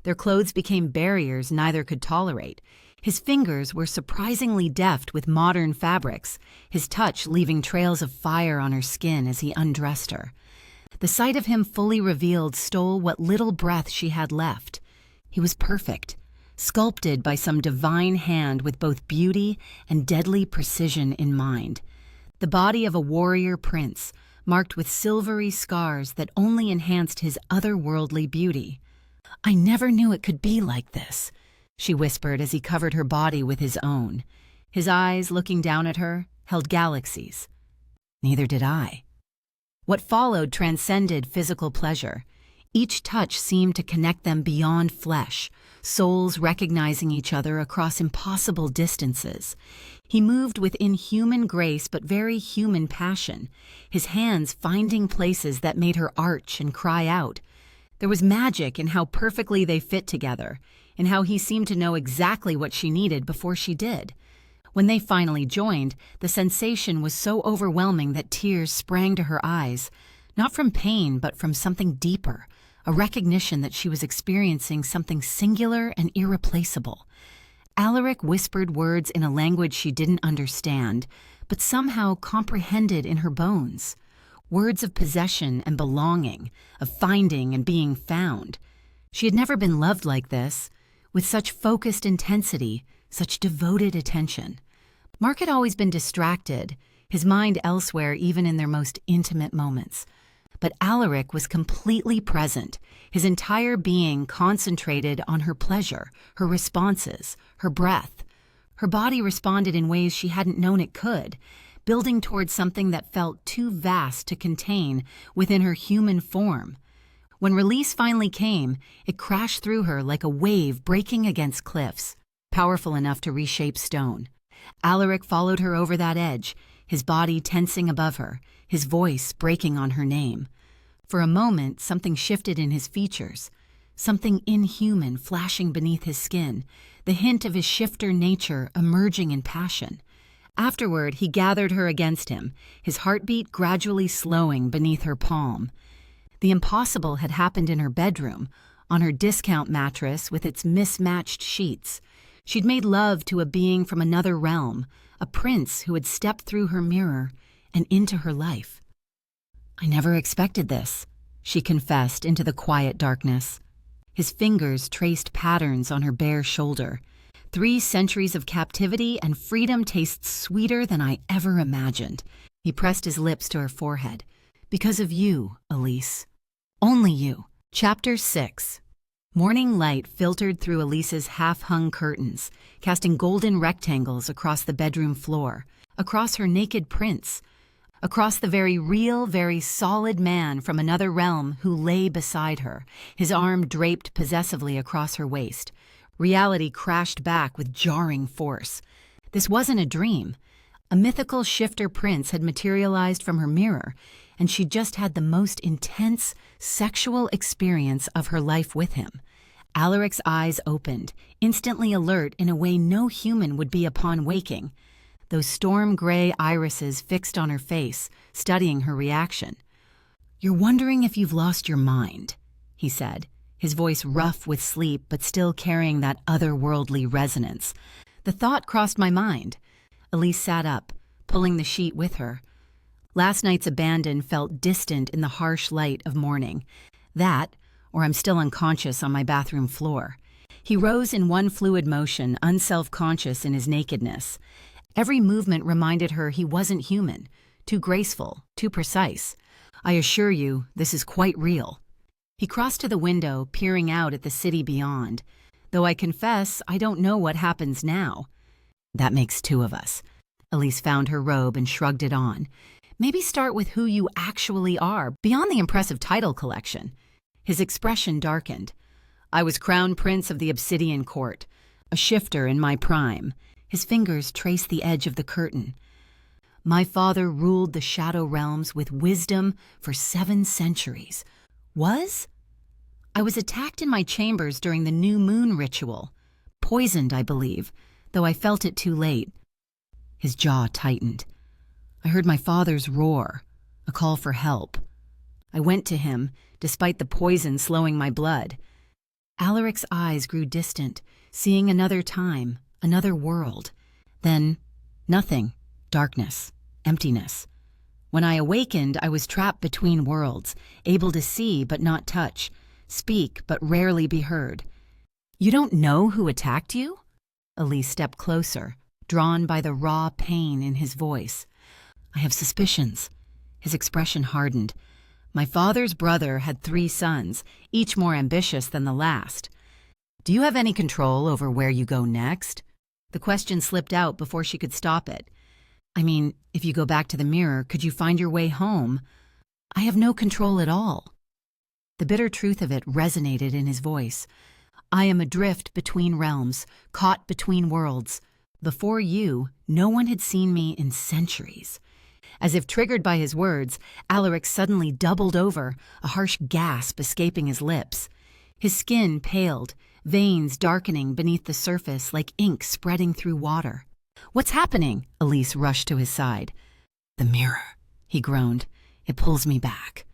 Their clothes became barriers neither could tolerate. His fingers were surprisingly deft with modern fabrics, his touch leaving trails of fire on her skin as he undressed her. The sight of him fully revealed stole what little breath she had left. He was perfect, sculpted by some divine hand with both beauty and deadly precision in mind. The body of a warrior prince, marked with silvery scars that only enhanced his otherworldly beauty. "I never knew it could be like this," she whispered as he covered her body with his own. His eyes, looking down at her, held galaxies. "Neither did I." What followed transcended physical pleasure. Each touch seemed to connect them beyond flesh, souls recognizing each other across impossible distances. He moved with inhuman grace but very human passion, his hands finding places that made her arch and cry out. There was magic in how perfectly they fit together, in how he seemed to know exactly what she needed before she did. When they finally joined, the sensation was so overwhelming that tears sprang to her eyes, not from pain but from something deeper, a recognition that she was experiencing something singular and irreplaceable. Allaric whispered words in a language she didn't understand, but somehow comprehended in her bones. Words of possession and belonging, of finding and being found. She had never been loved like this, with such focused intensity, such devoted attention. Mark had always been distracted, his mind elsewhere even in their most intimate moments. But Allaric was completely present, his entire being concentrated on her pleasure, her responses, her breath. Her body responded in ways she hadn't known it could, building towards something that felt too vast to contain within her human form. When release finally came, it crashed through her like a wave breaking against cliffs, powerful enough to reshape stone. Allaric followed her over that edge, his body tensing above her, his voice breaking on her name. For a moment, something shifted in his features, something inhuman flashing beneath his skin, the hint of his shifter nature emerging in passion. Afterward, he gathered her against him, his heartbeat gradually slowing beneath her palm. The impossible had happened in her bedroom, on her discount mattress with its mismatched sheets. She'd made love to a being from another realm, a prince who had stepped through her mirror and into her life. "I never expected this," she confessed into the quiet darkness. His fingers traced patterns on her bare shoulder. 3 centuries of captivity and freedom tastes sweeter than I ever imagined. He pressed his lips to her forehead. "Because of you, Elise. Only you." Chapter 6. Morning light filtered through Elise's half-hung curtains, casting golden rectangles across the bedroom floor, across her naked prince, across the very real, very solid man from another realm who lay beside her, his arm draped possessively across her waist. Reality crashed back with jarring force. This wasn't a dream. A mythical shifter prince had materialized from her mirror, and she'd just had the most intense sexual experience of her life with him. Allaric's eyes opened, instantly alert in a way no human would be upon waking. Those storm-gray irises fixed on her face, studying her reaction. "You're wondering if you've lost your mind," he said, his voice rough with sleep but still carrying that otherworldly resonance. The thought crossed my mind. Elise sat up, pulling the sheet with her. Last night's abandon felt distant in the harsh light of morning. That, or I'm still unconscious on my bathroom floor. He rose in one fluid motion, unself-conscious in his nakedness. Every movement reminded her he wasn't human, too graceful, too precise. "I assure you, this is quite real." He crossed to the window, peering out at the city beyond. "Though I confess, I don't know what happens now." "That makes 2 of us." Elise found her robe and shrugged it on. "Maybe start with who you actually are, beyond the impressive title collection." His expression darkened. "I was crown prince of the Obsidian Court, a shifter in my prime." His fingers traced the edge of the curtain. "My father ruled the shadow realms with wisdom for 7 centuries. Was? I was attacked in my chambers during the new moon ritual. Poisoned, I believe, though I felt it too late." His jaw tightened. "I heard my father's roar, a call for help. I went to him, despite the poison slowing my blood." Allaric's eyes grew distant, seeing another time, another world. Then, nothing. Darkness. Emptiness. When I awakened, I was trapped between worlds, able to see but not touch, speak but rarely be heard. "You don't know who attacked you?" Elise stepped closer, drawn by the raw pain in his voice. "I have suspicions." His expression hardened. "My father's brother had 3 sons, each more ambitious than the last. Do you have any control over where you go next?" The question slipped out before she could stop it. "I mean, if you go back to the mirror, could you find your way home?" "I have no control at all." The bitter truth of it resonated in his voice. "I am adrift between realms, caught between worlds. Before you, no one had seen me in centuries." As if triggered by his words, Allaric suddenly doubled over, a harsh gasp escaping his lips. His skin paled, veins darkening beneath the surface like ink spreading through water. "What's happening?" Elise rushed to his side. "The mirror," he groaned. "It pulls me back."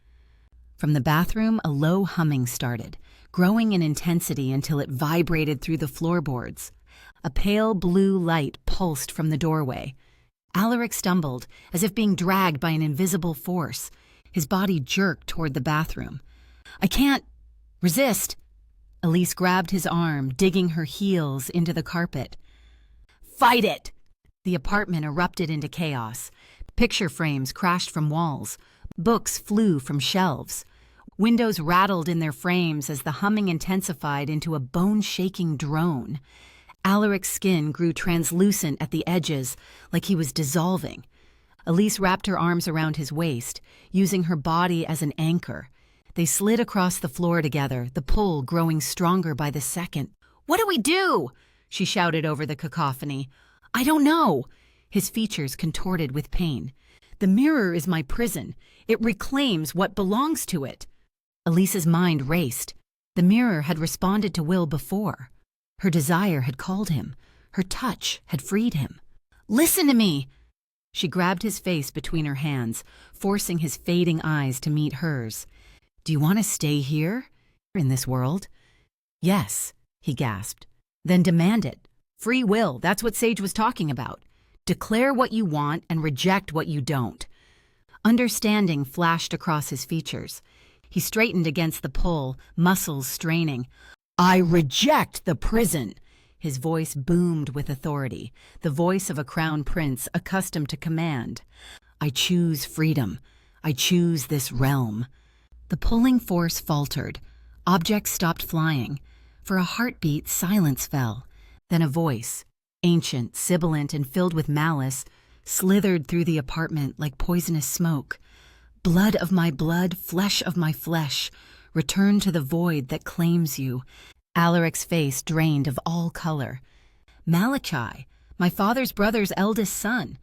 From the bathroom, a low humming started, growing in intensity until it vibrated through the floorboards. A pale blue light pulsed from the doorway. Allaric stumbled, as if being dragged by an invisible force. His body jerked toward the bathroom. "I can't resist." Elise grabbed his arm, digging her heels into the carpet. "Fight it!" The apartment erupted into chaos. Picture frames crashed from walls. Books flew from shelves. Windows rattled in their frames as the humming intensified into a bone-shaking drone. Allaric's skin grew translucent at the edges, like he was dissolving. Elise wrapped her arms around his waist, using her body as an anchor. They slid across the floor together, the pull growing stronger by the second. "What do we do?" she shouted over the cacophony. "I don't know." His features contorted with pain. "The mirror is my prison. It reclaims what belongs to it." Elise's mind raced. The mirror had responded to will before. Her desire had called him. Her touch had freed him. "Listen to me!" She grabbed his face between her hands, forcing his fading eyes to meet hers. Do you want to stay here? In this world? Yes, he gasped. Then demand it. Free will, that's what Sage was talking about. Declare what you want and reject what you don't. Understanding flashed across his features. He straightened against the pull, muscles straining. I reject the prison. His voice boomed with authority, the voice of a crown prince accustomed to command. I choose freedom. I choose this realm. The pulling force faltered. Objects stopped flying. For a heartbeat, silence fell. Then a voice, ancient, sibilant, and filled with malice, slithered through the apartment like poisonous smoke. Blood of my blood, flesh of my flesh, return to the void that claims you. Allaric's face drained of all color. Malachi, my father's brother's eldest son.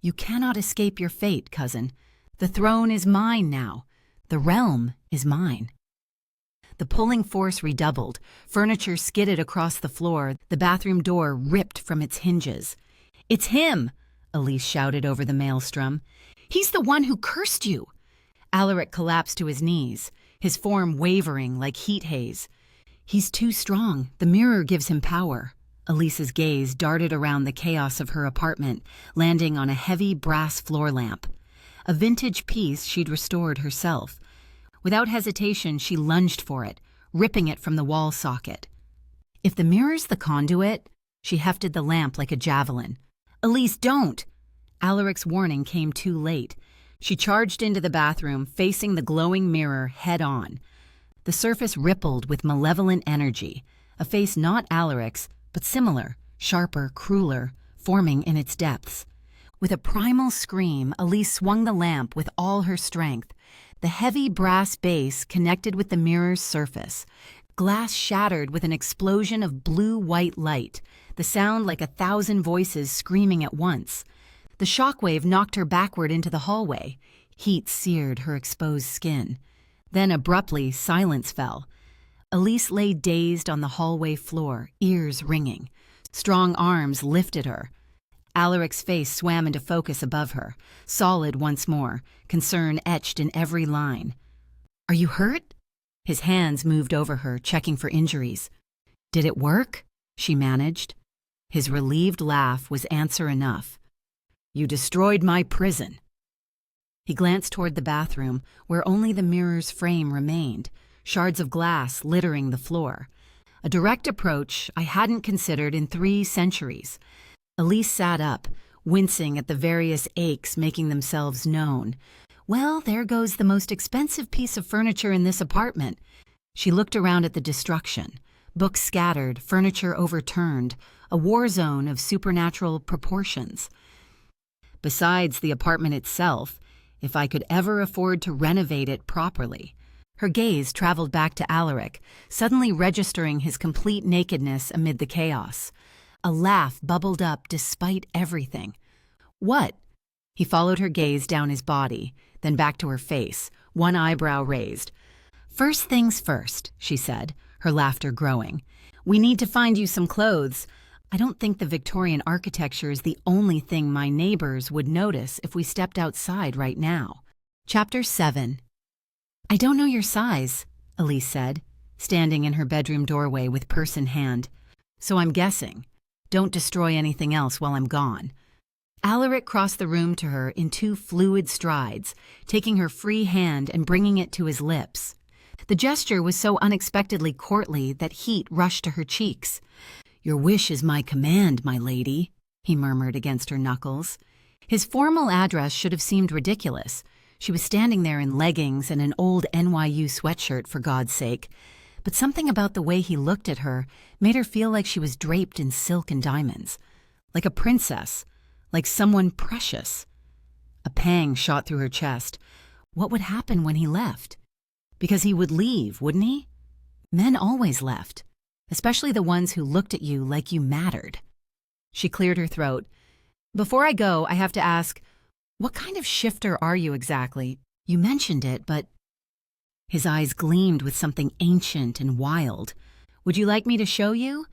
You cannot escape your fate, cousin. The throne is mine now. The realm is mine. The pulling force redoubled. Furniture skidded across the floor. The bathroom door ripped from its hinges. It's him, Elise shouted over the maelstrom. He's the one who cursed you. Allaric collapsed to his knees, his form wavering like heat haze. He's too strong. The mirror gives him power. Elise's gaze darted around the chaos of her apartment, landing on a heavy brass floor lamp. A vintage piece she'd restored herself. Without hesitation, she lunged for it, ripping it from the wall socket. If the mirror's the conduit, she hefted the lamp like a javelin. Elise, don't! Allaric's warning came too late. She charged into the bathroom, facing the glowing mirror head-on. The surface rippled with malevolent energy, a face not Allaric's, but similar, sharper, crueler, forming in its depths. With a primal scream, Elise swung the lamp with all her strength. The heavy brass base connected with the mirror's surface. Glass shattered with an explosion of blue-white light, the sound like 1,000 voices screaming at once. The shockwave knocked her backward into the hallway. Heat seared her exposed skin. Then abruptly, silence fell. Elise lay dazed on the hallway floor, ears ringing. Strong arms lifted her. Allaric's face swam into focus above her, solid once more, concern etched in every line. Are you hurt? His hands moved over her, checking for injuries. Did it work? She managed. His relieved laugh was answer enough. You destroyed my prison. He glanced toward the bathroom, where only the mirror's frame remained, shards of glass littering the floor. A direct approach I hadn't considered in 3 centuries. Elise sat up, wincing at the various aches making themselves known. Well, there goes the most expensive piece of furniture in this apartment. She looked around at the destruction. Books scattered, furniture overturned, a war zone of supernatural proportions. Besides the apartment itself, if I could ever afford to renovate it properly. Her gaze traveled back to Allaric, suddenly registering his complete nakedness amid the chaos. A laugh bubbled up despite everything. What? He followed her gaze down his body, then back to her face, one eyebrow raised. First things first, she said, her laughter growing. We need to find you some clothes. I don't think the Victorian architecture is the only thing my neighbors would notice if we stepped outside right now. Chapter 7. I don't know your size, Elise said, standing in her bedroom doorway with purse in hand. So I'm guessing. Don't destroy anything else while I'm gone. Allaric crossed the room to her in 2 fluid strides, taking her free hand and bringing it to his lips. The gesture was so unexpectedly courtly that heat rushed to her cheeks. Your wish is my command, my lady, he murmured against her knuckles. His formal address should have seemed ridiculous. She was standing there in leggings and an old NYU sweatshirt, for God's sake. But something about the way he looked at her made her feel like she was draped in silk and diamonds. Like a princess. Like someone precious. A pang shot through her chest. What would happen when he left? Because he would leave, wouldn't he? Men always left. Especially the ones who looked at you like you mattered. She cleared her throat. Before I go, I have to ask, what kind of shifter are you exactly? You mentioned it, but... His eyes gleamed with something ancient and wild. Would you like me to show you?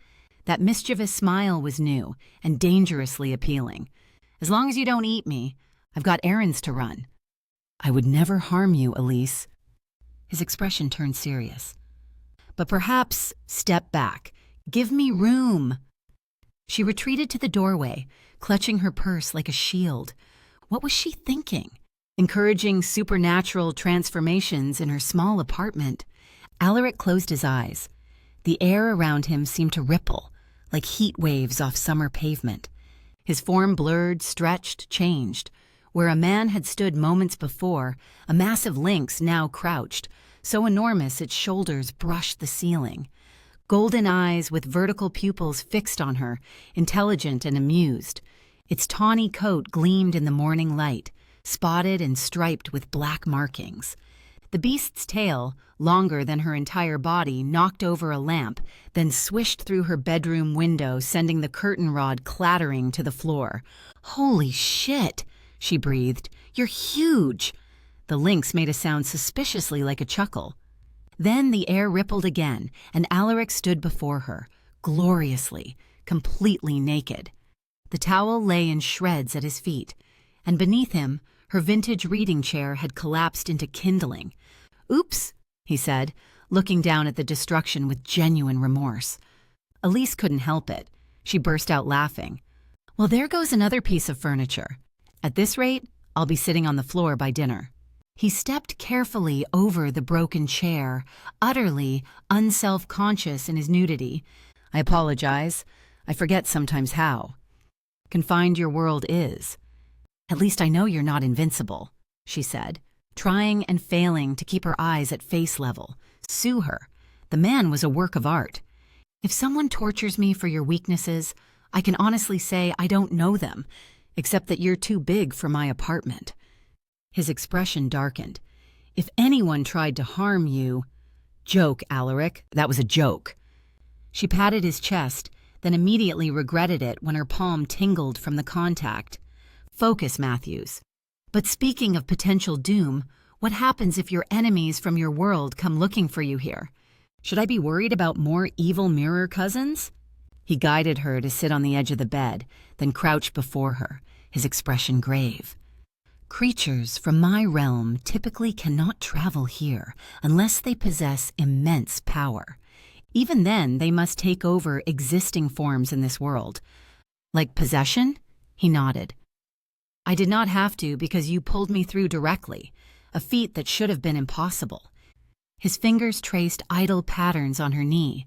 That mischievous smile was new and dangerously appealing. As long as you don't eat me, I've got errands to run. I would never harm you, Elise. His expression turned serious. "But perhaps step back. Give me room." She retreated to the doorway, clutching her purse like a shield. What was she thinking? Encouraging supernatural transformations in her small apartment? Allaric closed his eyes. The air around him seemed to ripple, like heat waves off summer pavement. His form blurred, stretched, changed. Where a man had stood moments before, a massive lynx now crouched, so enormous its shoulders brushed the ceiling. Golden eyes with vertical pupils fixed on her, intelligent and amused. Its tawny coat gleamed in the morning light, spotted and striped with black markings. The beast's tail, longer than her entire body, knocked over a lamp, then swished through her bedroom window, sending the curtain rod clattering to the floor. "Holy shit!" she breathed. "You're huge!" The lynx made a sound suspiciously like a chuckle. Then the air rippled again, and Allaric stood before her, gloriously, completely naked. The towel lay in shreds at his feet, and beneath him, her vintage reading chair had collapsed into kindling. "Oops," he said, looking down at the destruction with genuine remorse. Elise couldn't help it. She burst out laughing. "Well, there goes another piece of furniture. At this rate, I'll be sitting on the floor by dinner." He stepped carefully over the broken chair, utterly unself-conscious in his nudity. "I apologize. I forget sometimes how confined your world is. At least I know you're not invincible," she said, trying and failing to keep her eyes at face level. Sue her. The man was a work of art. "If someone tortures me for your weaknesses, I can honestly say I don't know them, except that you're too big for my apartment." His expression darkened. "If anyone tried to harm you—" "Joke, Allaric. That was a joke." She patted his chest, then immediately regretted it when her palm tingled from the contact. "Focus, Matthews. But speaking of potential doom, what happens if your enemies from your world come looking for you here? Should I be worried about more evil mirror cousins?" He guided her to sit on the edge of the bed, then crouched before her, his expression grave. "Creatures from my realm typically cannot travel here unless they possess immense power. Even then, they must take over existing forms in this world." "Like possession?" He nodded. "I did not have to because you pulled me through directly, a feat that should have been impossible." His fingers traced idle patterns on her knee.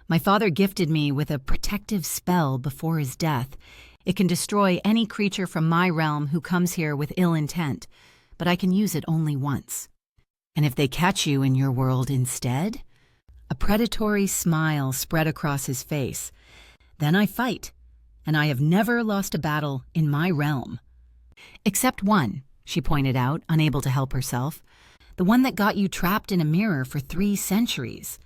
"My father gifted me with a protective spell before his death. It can destroy any creature from my realm who comes here with ill intent, but I can use it only once." "And if they catch you in your world instead?" A predatory smile spread across his face. "Then I fight, and I have never lost a battle in my realm." "Except one," she pointed out, unable to help herself. "The one that got you trapped in a mirror for 3 centuries.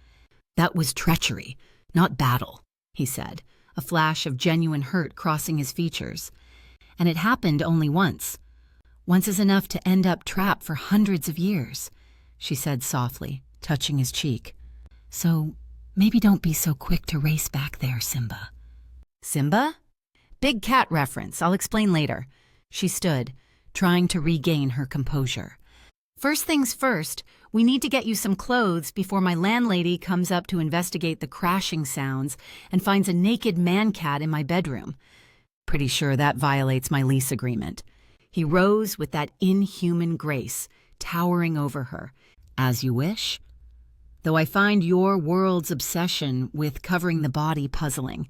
"That was treachery, not battle," he said, a flash of genuine hurt crossing his features. "And it happened only once. Once is enough to end up trapped for hundreds of years," she said softly, touching his cheek. "So maybe don't be so quick to race back there, Simba." "Simba?" "Big cat reference. I'll explain later." She stood, trying to regain her composure. "First things first, we need to get you some clothes before my landlady comes up to investigate the crashing sounds and finds a naked man-cat in my bedroom. Pretty sure that violates my lease agreement." He rose with that inhuman grace, towering over her. "As you wish. Though I find your world's obsession with covering the body puzzling.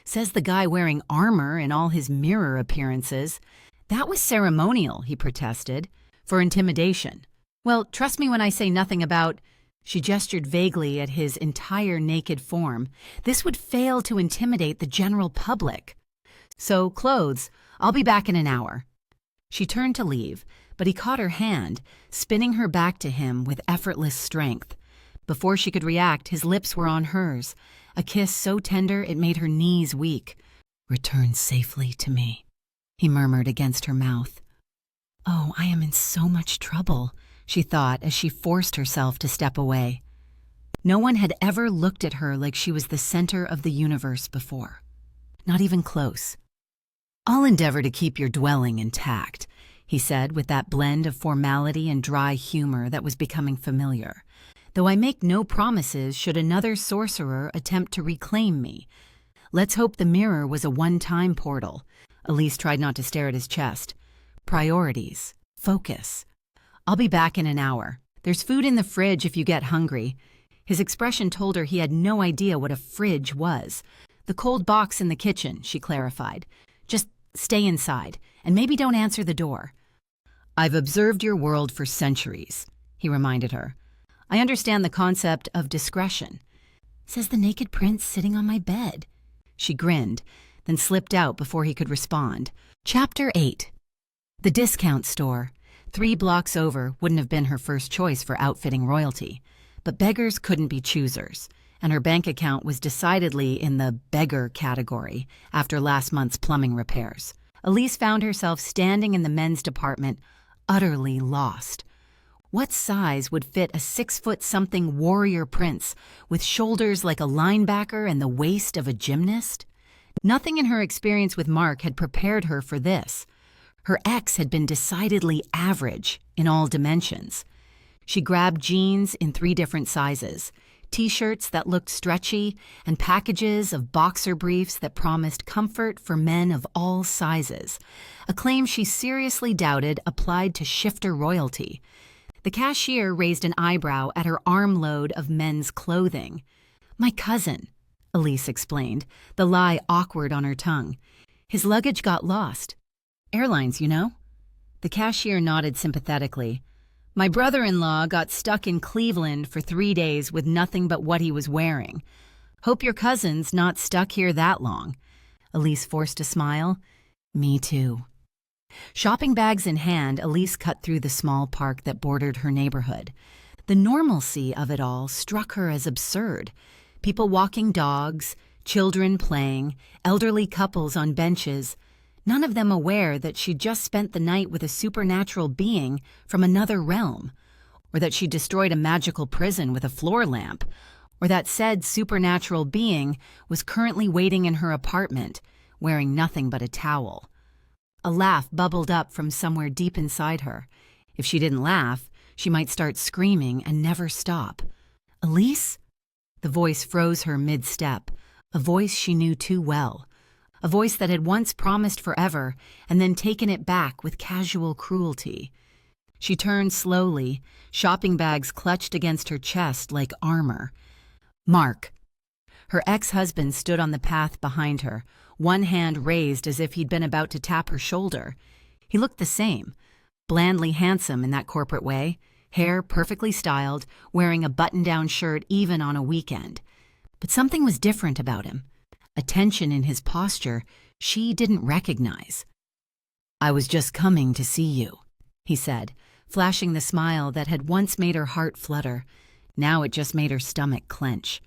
Says the guy wearing armor in all his mirror appearances. That was ceremonial," he protested, "for intimidation. Well, trust me when I say nothing about—" She gestured vaguely at his entire naked form. "This would fail to intimidate the general public. So, clothes. I'll be back in an hour." She turned to leave, but he caught her hand, spinning her back to him with effortless strength. Before she could react, his lips were on hers, a kiss so tender it made her knees weak. "Return safely to me," he murmured against her mouth. "Oh, I am in so much trouble," she thought as she forced herself to step away. No one had ever looked at her like she was the center of the universe before. Not even close. "I'll endeavor to keep your dwelling intact," he said with that blend of formality and dry humor that was becoming familiar. "Though I make no promises should another sorcerer attempt to reclaim me. Let's hope the mirror was a one-time portal." Elise tried not to stare at his chest. "Priorities. Focus. I'll be back in an hour. There's food in the fridge if you get hungry." His expression told her he had no idea what a fridge was. "The cold box in the kitchen," she clarified. "Just stay inside, and maybe don't answer the door." "I've observed your world for centuries," he reminded her. "I understand the concept of discretion." "Says the naked prince sitting on my bed." She grinned, then slipped out before he could respond. Chapter 8. The discount store. 3 blocks over wouldn't have been her first choice for outfitting royalty. But beggars couldn't be choosers, and her bank account was decidedly in the beggar category after last month's plumbing repairs. Elise found herself standing in the men's department, utterly lost. What size would fit a 6-foot-something warrior prince with shoulders like a linebacker and the waist of a gymnast? Nothing in her experience with Mark had prepared her for this. Her ex had been decidedly average in all dimensions. She grabbed jeans in 3 different sizes, t-shirts that looked stretchy, and packages of boxer briefs that promised comfort for men of all sizes, a claim she seriously doubted applied to shifter royalty. The cashier raised an eyebrow at her armload of men's clothing. "My cousin," Elise explained, the lie awkward on her tongue. "His luggage got lost. Airlines, you know." The cashier nodded sympathetically. "My brother-in-law got stuck in Cleveland for 3 days with nothing but what he was wearing. Hope your cousin's not stuck here that long." Elise forced a smile. "Me too." Shopping bags in hand, Elise cut through the small park that bordered her neighborhood. The normalcy of it all struck her as absurd. People walking dogs, children playing, elderly couples on benches, none of them aware that she'd just spent the night with a supernatural being from another realm, or that she destroyed a magical prison with a floor lamp, or that said supernatural being was currently waiting in her apartment, wearing nothing but a towel. A laugh bubbled up from somewhere deep inside her. If she didn't laugh, she might start screaming and never stop. "Elise?" The voice froze her mid-step, a voice she knew too well. A voice that had once promised forever and then taken it back with casual cruelty. She turned slowly, shopping bags clutched against her chest like armor. "Mark." Her ex-husband stood on the path behind her, one hand raised as if he'd been about to tap her shoulder. He looked the same, blandly handsome in that corporate way, hair perfectly styled, wearing a button-down shirt even on a weekend. But something was different about him. A tension in his posture she didn't recognize. "I was just coming to see you," he said, flashing the smile that had once made her heart flutter. Now it just made her stomach clench.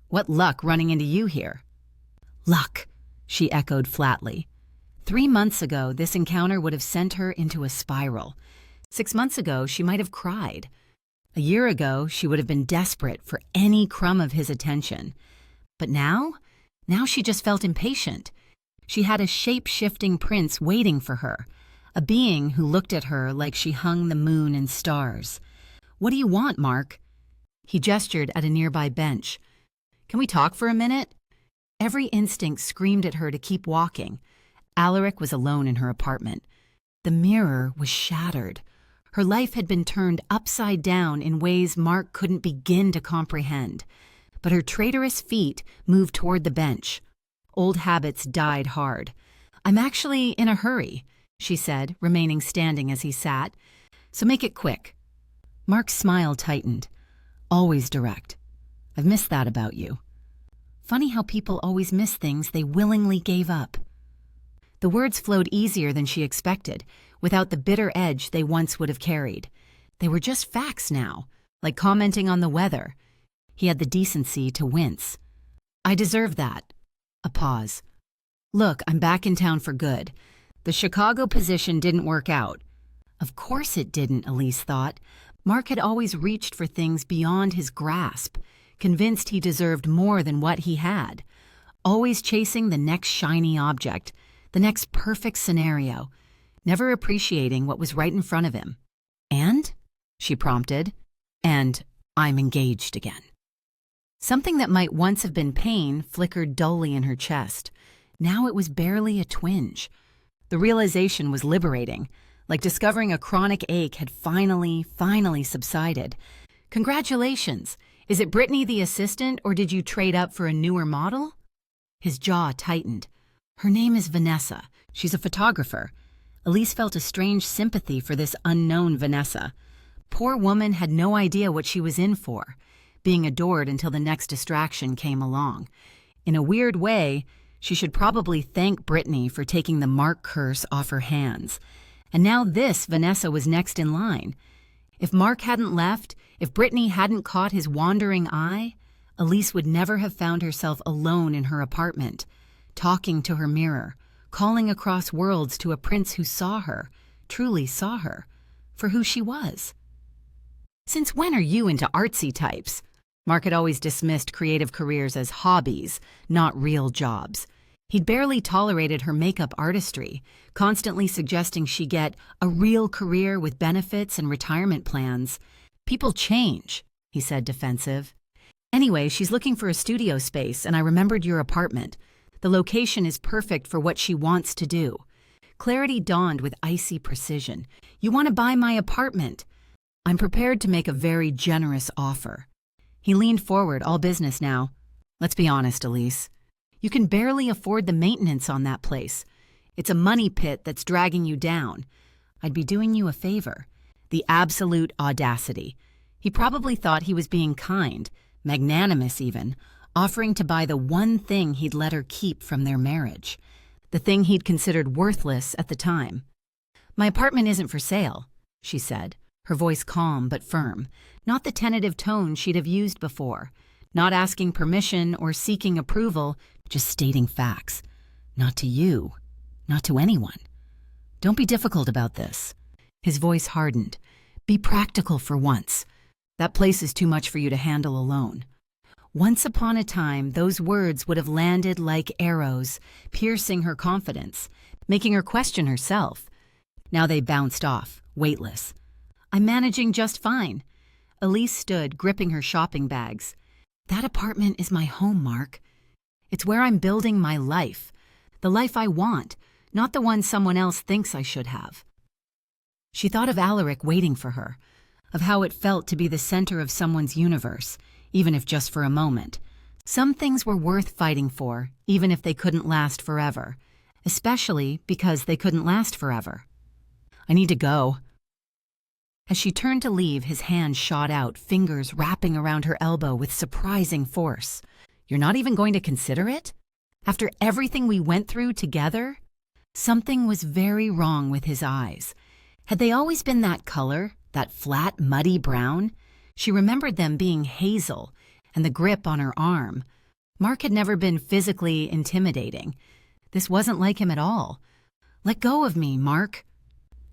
"What luck running into you here?" "Luck," she echoed flatly. 3 months ago, this encounter would have sent her into a spiral. 6 months ago, she might have cried. A year ago, she would have been desperate for any crumb of his attention. But now she just felt impatient. She had a shape-shifting prince waiting for her, a being who looked at her like she hung the moon and stars. "What do you want, Mark?" He gestured at a nearby bench. "Can we talk for a minute?" Every instinct screamed at her to keep walking. Allaric was alone in her apartment. The mirror was shattered. Her life had been turned upside down in ways Mark couldn't begin to comprehend. But her traitorous feet moved toward the bench. Old habits died hard. "I'm actually in a hurry," she said, remaining standing as he sat. "So make it quick." Mark's smile tightened. "Always direct. I've missed that about you." Funny how people always miss things they willingly gave up. The words flowed easier than she expected, without the bitter edge they once would have carried. They were just facts now, like commenting on the weather. He had the decency to wince. "I deserve that." A pause. "Look, I'm back in town for good. The Chicago position didn't work out." Of course it didn't, Elise thought. Mark had always reached for things beyond his grasp, convinced he deserved more than what he had. Always chasing the next shiny object, the next perfect scenario. never appreciating what was right in front of him. "And?" she prompted. "And I'm engaged again." Something that might once have been pain flickered dully in her chest. Now it was barely a twinge. The realization was liberating, like discovering a chronic ache had finally subsided. "Congratulations! Is it Brittany the assistant, or did you trade up for a newer model?" His jaw tightened. "Her name is Vanessa. She's a photographer." Elise felt a strange sympathy for this unknown Vanessa. Poor woman had no idea what she was in for, being adored until the next distraction came along. In a weird way, she should probably thank Brittany for taking the Mark curse off her hands. And now this Vanessa was next in line. If Mark hadn't left, if Brittany hadn't caught his wandering eye, Elise would never have found herself alone in her apartment, talking to her mirror, calling across worlds to a prince who saw her, truly saw her, for who she was. "Since when are you into artsy types?" Mark had always dismissed creative careers as hobbies, not real jobs. He'd barely tolerated her makeup artistry, constantly suggesting she get a real career with benefits and retirement plans. "People change," he said, defensive. "Anyway, she's looking for a studio space, and I remembered your apartment. The location is perfect for what she wants to do." Clarity dawned with icy precision. "You want to buy my apartment? I'm prepared to make a very generous offer." He leaned forward, all business now. "Let's be honest, Elise. You can barely afford the maintenance on that place. It's a money pit that's dragging you down. I'd be doing you a favor." The absolute audacity. He probably thought he was being kind, magnanimous even, offering to buy the one thing he'd let her keep from their marriage, the thing he'd considered worthless at the time. "My apartment isn't for sale," she said, her voice calm but firm, not the tentative tone she'd have used before, not asking permission or seeking approval, just stating facts. "Not to you, not to anyone. Don't be difficult about this." His voice hardened. "Be practical for once. That place is too much for you to handle alone." Once upon a time, those words would have landed like arrows, piercing her confidence, making her question herself. Now they bounced off, weightless. "I'm managing just fine." Elise stood, gripping her shopping bags. "That apartment is my home, Mark. It's where I'm building my life, the life I want, not the one someone else thinks I should have." She thought of Allaric waiting for her, of how it felt to be the center of someone's universe, even if just for a moment. Some things were worth fighting for, even if they couldn't last forever, especially because they couldn't last forever. "I need to go." As she turned to leave, his hand shot out, fingers wrapping around her elbow with surprising force. "You're not even going to consider it? After everything we went through together?" Something was very wrong with his eyes. Had they always been that color, that flat, muddy brown? She remembered them being hazel, and the grip on her arm. Mark had never been physically intimidating. This wasn't like him at all. "Let go of me, Mark."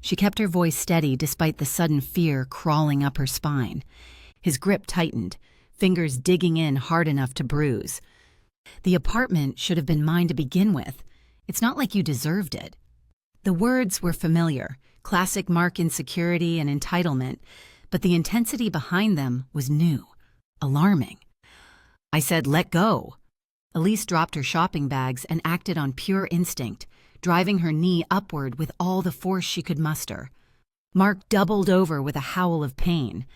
She kept her voice steady despite the sudden fear crawling up her spine. His grip tightened, fingers digging in hard enough to bruise. "The apartment should have been mine to begin with. It's not like you deserved it." The words were familiar, classic Mark insecurity and entitlement, but the intensity behind them was new, alarming. "I said let go." Elise dropped her shopping bags and acted on pure instinct, driving her knee upward with all the force she could muster. Mark doubled over with a howl of pain.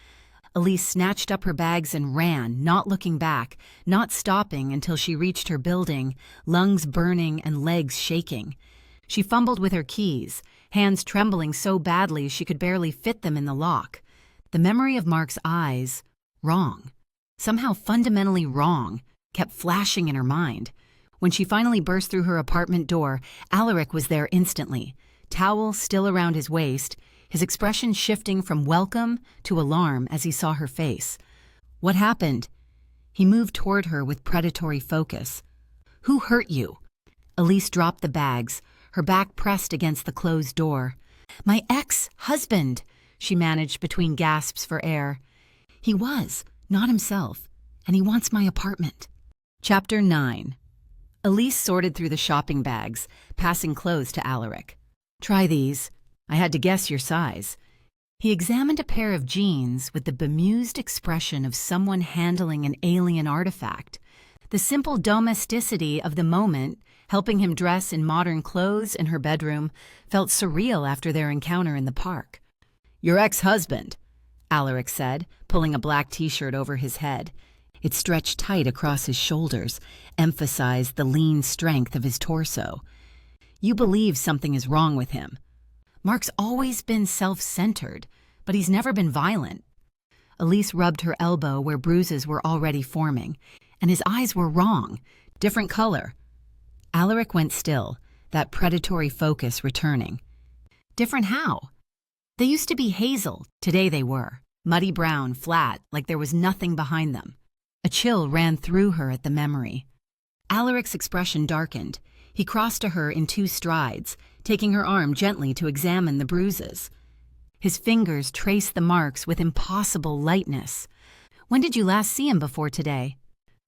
Elise snatched up her bags and ran, not looking back, not stopping until she reached her building, lungs burning and legs shaking. She fumbled with her keys, hands trembling so badly she could barely fit them in the lock. The memory of Mark's eyes, wrong, somehow fundamentally wrong, kept flashing in her mind. When she finally burst through her apartment door, Allaric was there instantly, towel still around his waist, his expression shifting from welcome to alarm as he saw her face. "What happened?" He moved toward her with predatory focus. "Who hurt you?" Elise dropped the bags, her back pressed against the closed door. "My ex-husband," she managed between gasps for air. "He was, not himself, and he wants my apartment." Chapter 9. Elise sorted through the shopping bags, passing clothes to Allaric. "Try these. I had to guess your size. He examined a pair of jeans with the bemused expression of someone handling an alien artifact. The simple domesticity of the moment, helping him dress in modern clothes in her bedroom, felt surreal after their encounter in the park. Your ex-husband, Allaric said, pulling a black t-shirt over his head. It stretched tight across his shoulders, emphasized the lean strength of his torso. You believe something is wrong with him. Mark's always been self-centered, but he's never been violent. Elise rubbed her elbow where bruises were already forming, and his eyes were wrong, different color. Allaric went still, that predatory focus returning. Different how? They used to be hazel, today they were. Muddy brown, flat, like there was nothing behind them. A chill ran through her at the memory. Allaric's expression darkened. He crossed to her in 2 strides, taking her arm gently to examine the bruises. His fingers traced the marks with impossible lightness. When did you last see him before today?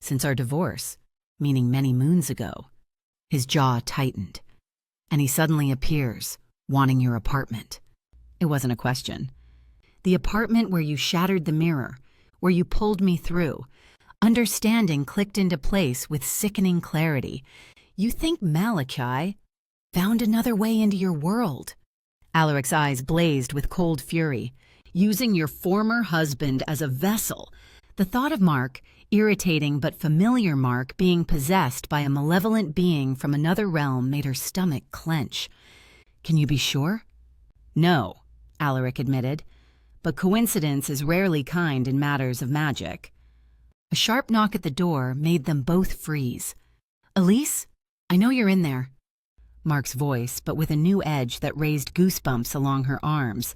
Since our divorce, meaning many moons ago. His jaw tightened. And he suddenly appears, wanting your apartment. It wasn't a question. The apartment where you shattered the mirror, where you pulled me through. Understanding clicked into place with sickening clarity. You think Malachi found another way into your world? Allaric's eyes blazed with cold fury. Using your former husband as a vessel. The thought of Mark, irritating but familiar Mark, being possessed by a malevolent being from another realm made her stomach clench. Can you be sure? No, Allaric admitted, but coincidence is rarely kind in matters of magic. A sharp knock at the door made them both freeze. Elise, I know you're in there. Mark's voice, but with a new edge that raised goosebumps along her arms.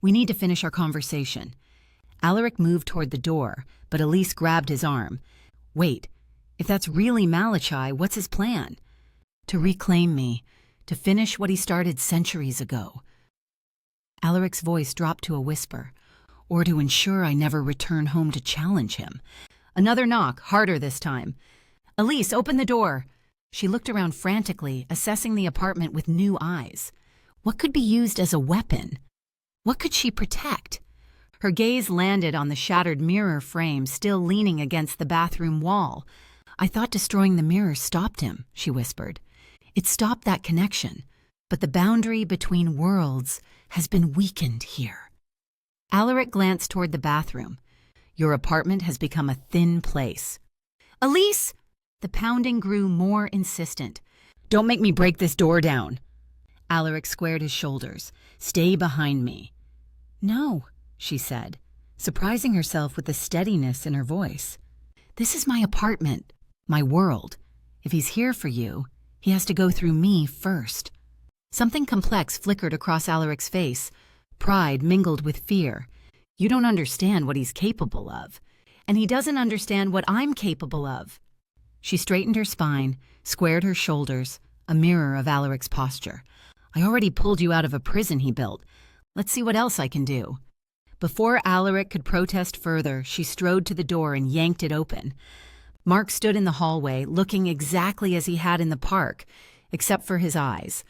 We need to finish our conversation. Allaric moved toward the door, but Elise grabbed his arm. Wait, if that's really Malachi, what's his plan? To reclaim me, to finish what he started centuries ago. Allaric's voice dropped to a whisper, or to ensure I never return home to challenge him. Another knock, harder this time. Elise, open the door. She looked around frantically, assessing the apartment with new eyes. What could be used as a weapon? What could she protect? Her gaze landed on the shattered mirror frame still leaning against the bathroom wall. I thought destroying the mirror stopped him, she whispered. It stopped that connection, but the boundary between worlds has been weakened here. Allaric glanced toward the bathroom. Your apartment has become a thin place. Elise! The pounding grew more insistent. Don't make me break this door down. Allaric squared his shoulders. Stay behind me. No, she said, surprising herself with the steadiness in her voice. This is my apartment, my world. If he's here for you, he has to go through me first. Something complex flickered across Allaric's face. Pride mingled with fear. You don't understand what he's capable of, and he doesn't understand what I'm capable of. She straightened her spine, squared her shoulders, a mirror of Allaric's posture. I already pulled you out of a prison he built. Let's see what else I can do. Before Allaric could protest further, she strode to the door and yanked it open. Mark stood in the hallway, looking exactly as he had in the park, except for his eyes.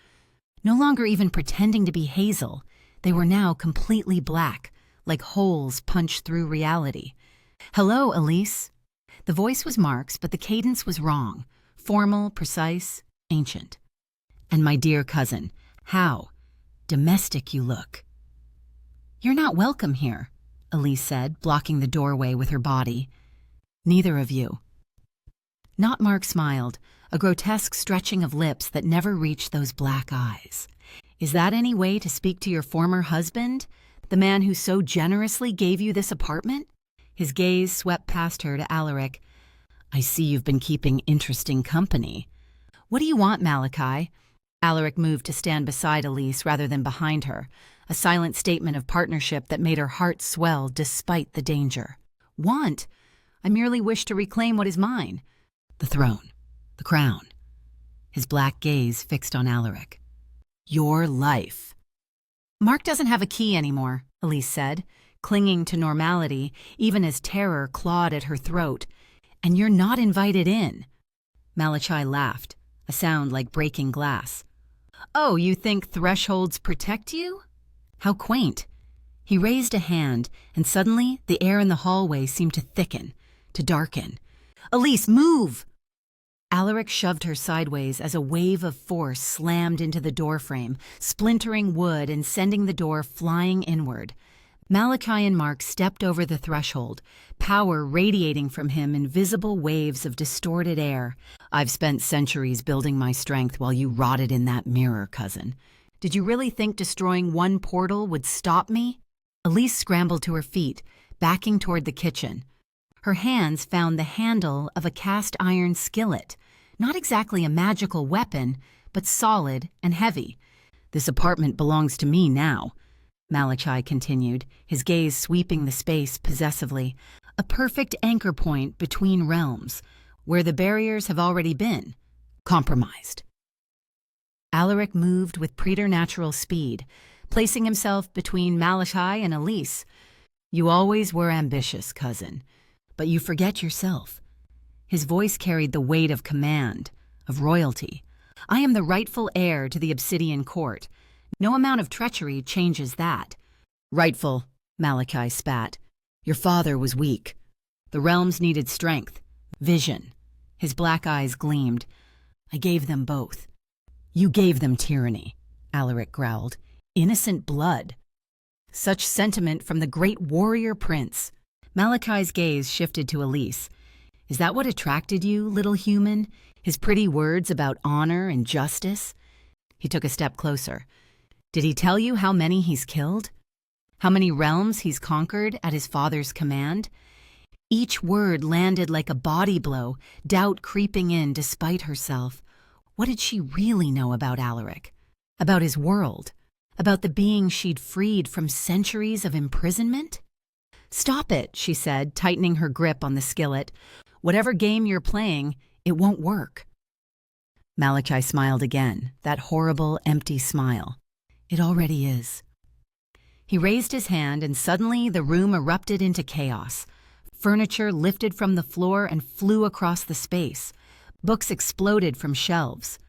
No longer even pretending to be hazel, they were now completely black, like holes punched through reality. Hello, Elise. The voice was Mark's, but the cadence was wrong, formal, precise, ancient. And my dear cousin, how domestic you look. You're not welcome here, Elise said, blocking the doorway with her body. Neither of you. Not Mark smiled, a grotesque stretching of lips that never reached those black eyes. Is that any way to speak to your former husband? The man who so generously gave you this apartment? His gaze swept past her to Allaric. I see you've been keeping interesting company. What do you want, Malachi? Allaric moved to stand beside Elise rather than behind her, a silent statement of partnership that made her heart swell despite the danger. Want? I merely wish to reclaim what is mine. The throne. The crown. His black gaze fixed on Allaric. Your life. Mark doesn't have a key anymore, Elise said, clinging to normality even as terror clawed at her throat. And you're not invited in. Malachi laughed, a sound like breaking glass. Oh, you think thresholds protect you? How quaint. He raised a hand, and suddenly the air in the hallway seemed to thicken, to darken. Elise, move! Allaric shoved her sideways as a wave of force slammed into the doorframe, splintering wood and sending the door flying inward. Malachi and Mark stepped over the threshold, power radiating from him in visible waves of distorted air. I've spent centuries building my strength while you rotted in that mirror, cousin. Did you really think destroying one portal would stop me? Elise scrambled to her feet, backing toward the kitchen. Her hands found the handle of a cast iron skillet, not exactly a magical weapon, but solid and heavy. This apartment belongs to me now, Malachi continued, his gaze sweeping the space possessively, a perfect anchor point between realms, where the barriers have already been compromised. Allaric moved with preternatural speed, placing himself between Malachi and Elise. You always were ambitious, cousin, but you forget yourself. His voice carried the weight of command, of royalty. I am the rightful heir to the Obsidian Court. No amount of treachery changes that. Rightful, Malachi spat. Your father was weak. The realms needed strength, vision. His black eyes gleamed. I gave them both. You gave them tyranny, Allaric growled. Innocent blood. Such sentiment from the great warrior prince. Malachi's gaze shifted to Elise. Is that what attracted you, little human? His pretty words about honor and justice? He took a step closer. Did he tell you how many he's killed? How many realms he's conquered at his father's command? Each word landed like a body blow, doubt creeping in despite herself. What did she really know about Allaric? About his world? About the being she'd freed from centuries of imprisonment? Stop it, she said, tightening her grip on the skillet. Whatever game you're playing, it won't work. Malachi smiled again, that horrible, empty smile. It already is. He raised his hand, and suddenly the room erupted into chaos. Furniture lifted from the floor and flew across the space. Books exploded from shelves.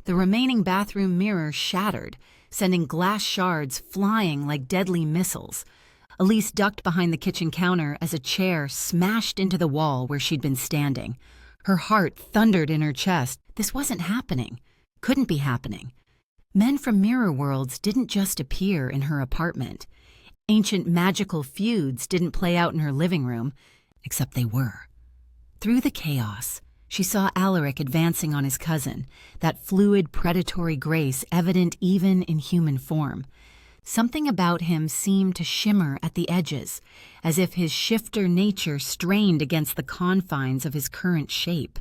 The remaining bathroom mirror shattered, sending glass shards flying like deadly missiles. Elise ducked behind the kitchen counter as a chair smashed into the wall where she'd been standing. Her heart thundered in her chest. This wasn't happening. Couldn't be happening. Men from mirror worlds didn't just appear in her apartment. Ancient magical feuds didn't play out in her living room, except they were. Through the chaos, she saw Allaric advancing on his cousin, that fluid predatory grace evident even in human form. Something about him seemed to shimmer at the edges, as if his shifter nature strained against the confines of his current shape.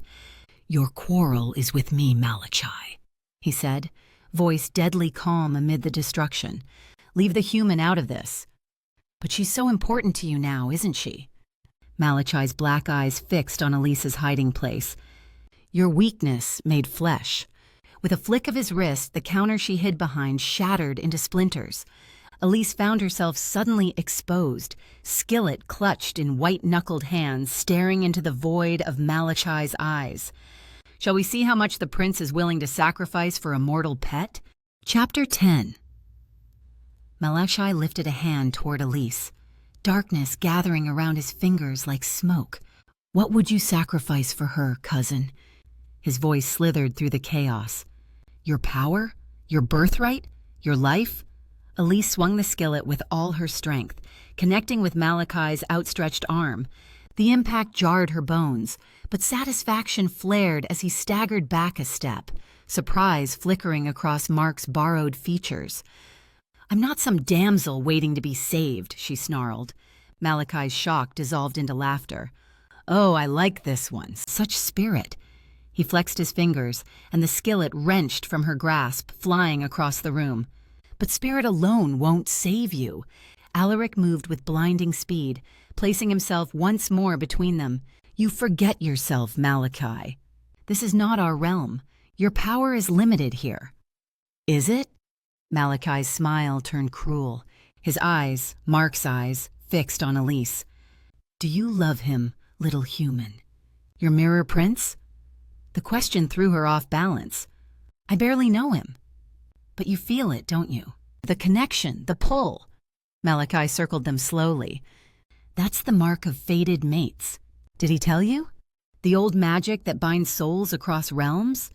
Your quarrel is with me, Malachi, he said, voice deadly calm amid the destruction. Leave the human out of this. But she's so important to you now, isn't she? Malachi's black eyes fixed on Elise's hiding place. Your weakness made flesh. With a flick of his wrist, the counter she hid behind shattered into splinters. Elise found herself suddenly exposed, skillet clutched in white-knuckled hands, staring into the void of Malachi's eyes. Shall we see how much the prince is willing to sacrifice for a mortal pet? Chapter 10. Malachi lifted a hand toward Elise, darkness gathering around his fingers like smoke. What would you sacrifice for her, cousin? His voice slithered through the chaos. Your power? Your birthright? Your life? Elise swung the skillet with all her strength, connecting with Malachi's outstretched arm. The impact jarred her bones, but satisfaction flared as he staggered back a step, surprise flickering across Mark's borrowed features. I'm not some damsel waiting to be saved, she snarled. Malachi's shock dissolved into laughter. Oh, I like this one. Such spirit. He flexed his fingers, and the skillet wrenched from her grasp, flying across the room. But spirit alone won't save you. Allaric moved with blinding speed, placing himself once more between them. You forget yourself, Malachi. This is not our realm. Your power is limited here. Is it? Malachi's smile turned cruel, his eyes, Mark's eyes, fixed on Elise. Do you love him, little human? Your mirror prince? The question threw her off balance. I barely know him. But you feel it, don't you? The connection, the pull. Malachi circled them slowly. That's the mark of fated mates. Did he tell you? The old magic that binds souls across realms?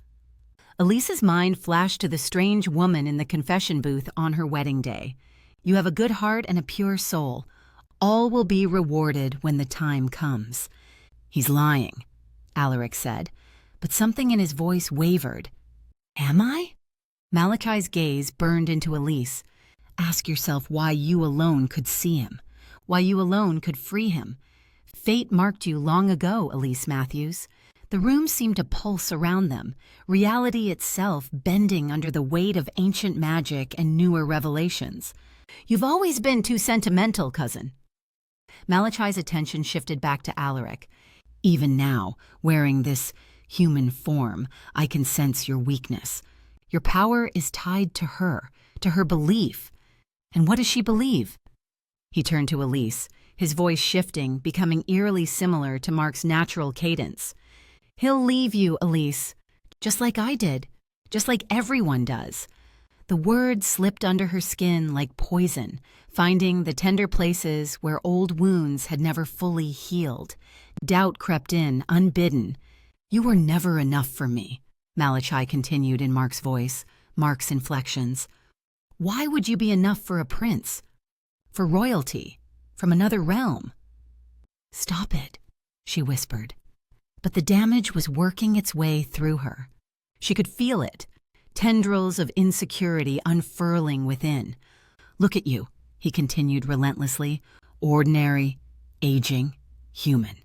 Elise's mind flashed to the strange woman in the confession booth on her wedding day. You have a good heart and a pure soul. All will be rewarded when the time comes. He's lying, Allaric said, but something in his voice wavered. Am I? Malachi's gaze burned into Elise. Ask yourself why you alone could see him, why you alone could free him. Fate marked you long ago, Elise Matthews. The room seemed to pulse around them, reality itself bending under the weight of ancient magic and newer revelations. You've always been too sentimental, cousin. Malachi's attention shifted back to Allaric. Even now, wearing this human form, I can sense your weakness. Your power is tied to her belief. And what does she believe? He turned to Elise, his voice shifting, becoming eerily similar to Mark's natural cadence. He'll leave you, Elise, just like I did, just like everyone does. The word slipped under her skin like poison, finding the tender places where old wounds had never fully healed. Doubt crept in, unbidden. You were never enough for me, Malachi continued in Mark's voice, Mark's inflections. Why would you be enough for a prince? For royalty? From another realm? Stop it, she whispered. But the damage was working its way through her. She could feel it, tendrils of insecurity unfurling within. Look at you, he continued relentlessly, ordinary, aging, human.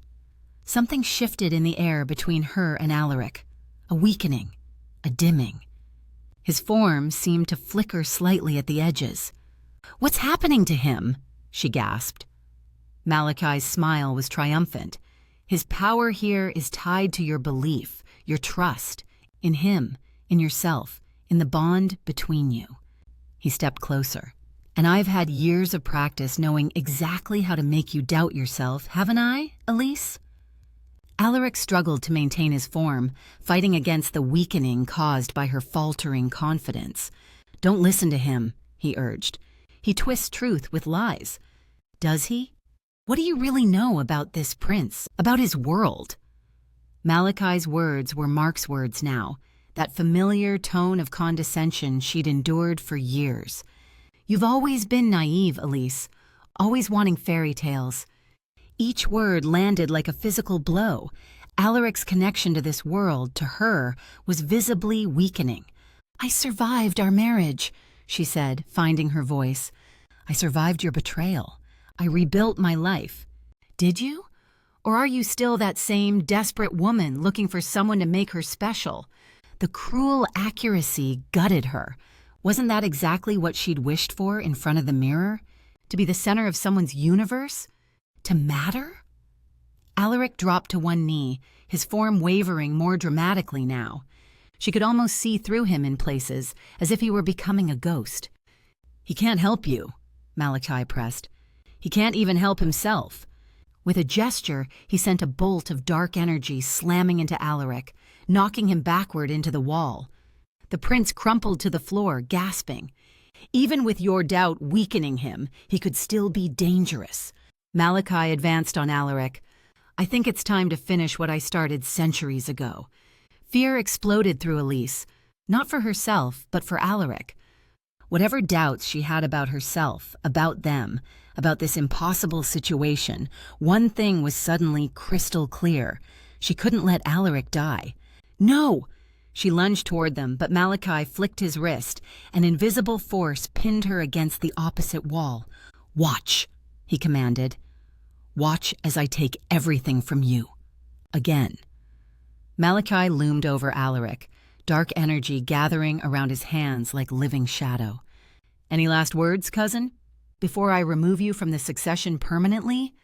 Something shifted in the air between her and Allaric, a weakening, a dimming. His form seemed to flicker slightly at the edges. What's happening to him? She gasped. Malachi's smile was triumphant. His power here is tied to your belief, your trust, in him, in yourself, in the bond between you. He stepped closer. And I've had years of practice knowing exactly how to make you doubt yourself, haven't I, Elise? Allaric struggled to maintain his form, fighting against the weakening caused by her faltering confidence. Don't listen to him, he urged. He twists truth with lies. Does he? What do you really know about this prince, about his world? Malachi's words were Mark's words now, that familiar tone of condescension she'd endured for years. You've always been naive, Elise, always wanting fairy tales. Each word landed like a physical blow. Allaric's connection to this world, to her, was visibly weakening. I survived our marriage, she said, finding her voice. I survived your betrayal. I rebuilt my life. Did you? Or are you still that same desperate woman looking for someone to make her special? The cruel accuracy gutted her. Wasn't that exactly what she'd wished for in front of the mirror? To be the center of someone's universe? To matter? Allaric dropped to one knee, his form wavering more dramatically now. She could almost see through him in places, as if he were becoming a ghost. He can't help you, Malachi pressed. He can't even help himself. With a gesture, he sent a bolt of dark energy slamming into Allaric, knocking him backward into the wall. The prince crumpled to the floor, gasping. Even with your doubt weakening him, he could still be dangerous. Malachi advanced on Allaric. I think it's time to finish what I started centuries ago. Fear exploded through Elise, not for herself, but for Allaric. Whatever doubts she had about herself, about them, about this impossible situation, one thing was suddenly crystal clear. She couldn't let Allaric die. No! She lunged toward them, but Malachi flicked his wrist. An invisible force pinned her against the opposite wall. Watch, he commanded. Watch as I take everything from you. Again. Malachi loomed over Allaric, dark energy gathering around his hands like living shadow. Any last words, cousin? Before I remove you from the succession permanently?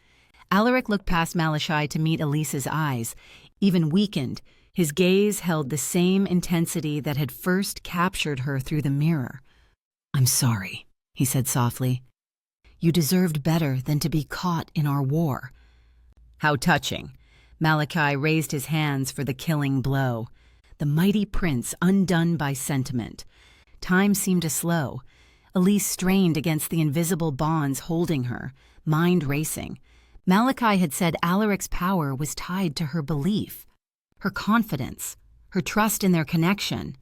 Allaric looked past Malachi to meet Elise's eyes. Even weakened, his gaze held the same intensity that had first captured her through the mirror. I'm sorry, he said softly. You deserved better than to be caught in our war. How touching. Malachi raised his hands for the killing blow. The mighty prince undone by sentiment. Time seemed to slow. Elise strained against the invisible bonds holding her, mind racing. Malachi had said Allaric's power was tied to her belief, her confidence, her trust in their connection.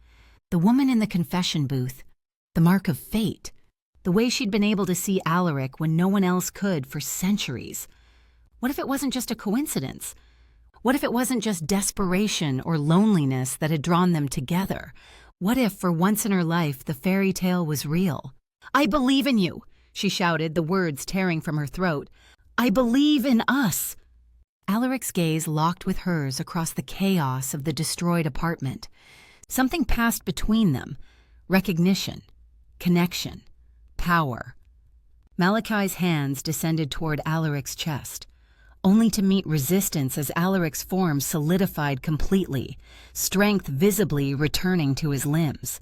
The woman in the confession booth, the mark of fate, the way she'd been able to see Allaric when no one else could for centuries. What if it wasn't just a coincidence? What if it wasn't just desperation or loneliness that had drawn them together? What if, for once in her life, the fairy tale was real? "I believe in you," she shouted, the words tearing from her throat. "I believe in us." Allaric's gaze locked with hers across the chaos of the destroyed apartment. Something passed between them. Recognition, connection, power. Malachi's hands descended toward Allaric's chest, only to meet resistance as Allaric's form solidified completely, strength visibly returning to his limbs.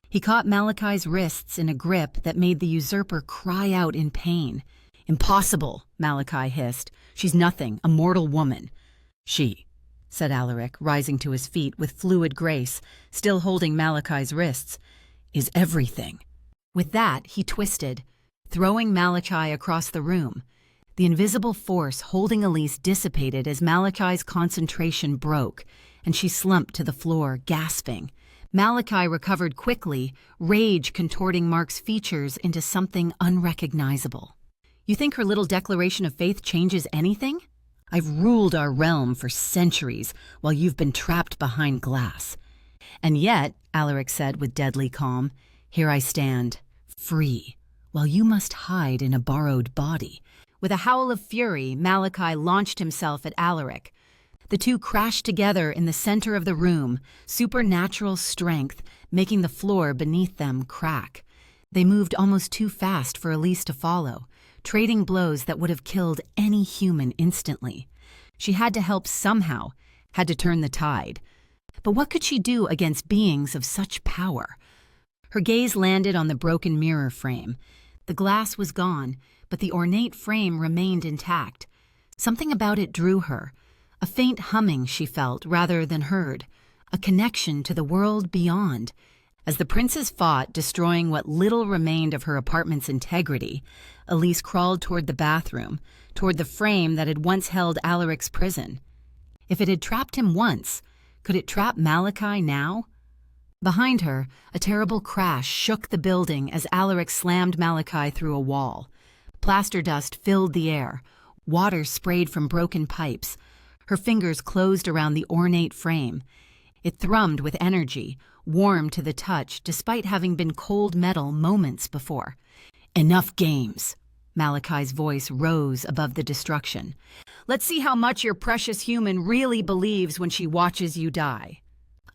He caught Malachi's wrists in a grip that made the usurper cry out in pain. "Impossible," Malachi hissed. "She's nothing, a mortal woman." "She," said Allaric, rising to his feet with fluid grace, still holding Malachi's wrists, "is everything." With that, he twisted, throwing Malachi across the room. The invisible force holding Elise dissipated as Malachi's concentration broke, and she slumped to the floor, gasping. Malachi recovered quickly, rage contorting Mark's features into something unrecognizable. "You think her little declaration of faith changes anything? I've ruled our realm for centuries while you've been trapped behind glass. And yet," Allaric said with deadly calm, "here I stand, free, while you must hide in a borrowed body." With a howl of fury, Malachi launched himself at Allaric. The two crashed together in the center of the room, supernatural strength making the floor beneath them crack. They moved almost too fast for Elise to follow, trading blows that would have killed any human instantly. She had to help somehow, had to turn the tide. But what could she do against beings of such power? Her gaze landed on the broken mirror frame. The glass was gone, but the ornate frame remained intact. Something about it drew her. A faint humming she felt rather than heard, a connection to the world beyond. As the princes fought, destroying what little remained of her apartment's integrity, Elise crawled toward the bathroom, toward the frame that had once held Allaric's prison. If it had trapped him once, could it trap Malachi now? Behind her, a terrible crash shook the building as Allaric slammed Malachi through a wall. Plaster dust filled the air. Water sprayed from broken pipes. Her fingers closed around the ornate frame. It thrummed with energy, warm to the touch despite having been cold metal moments before. "Enough games." Malachi's voice rose above the destruction. "Let's see how much your precious human really believes when she watches you die."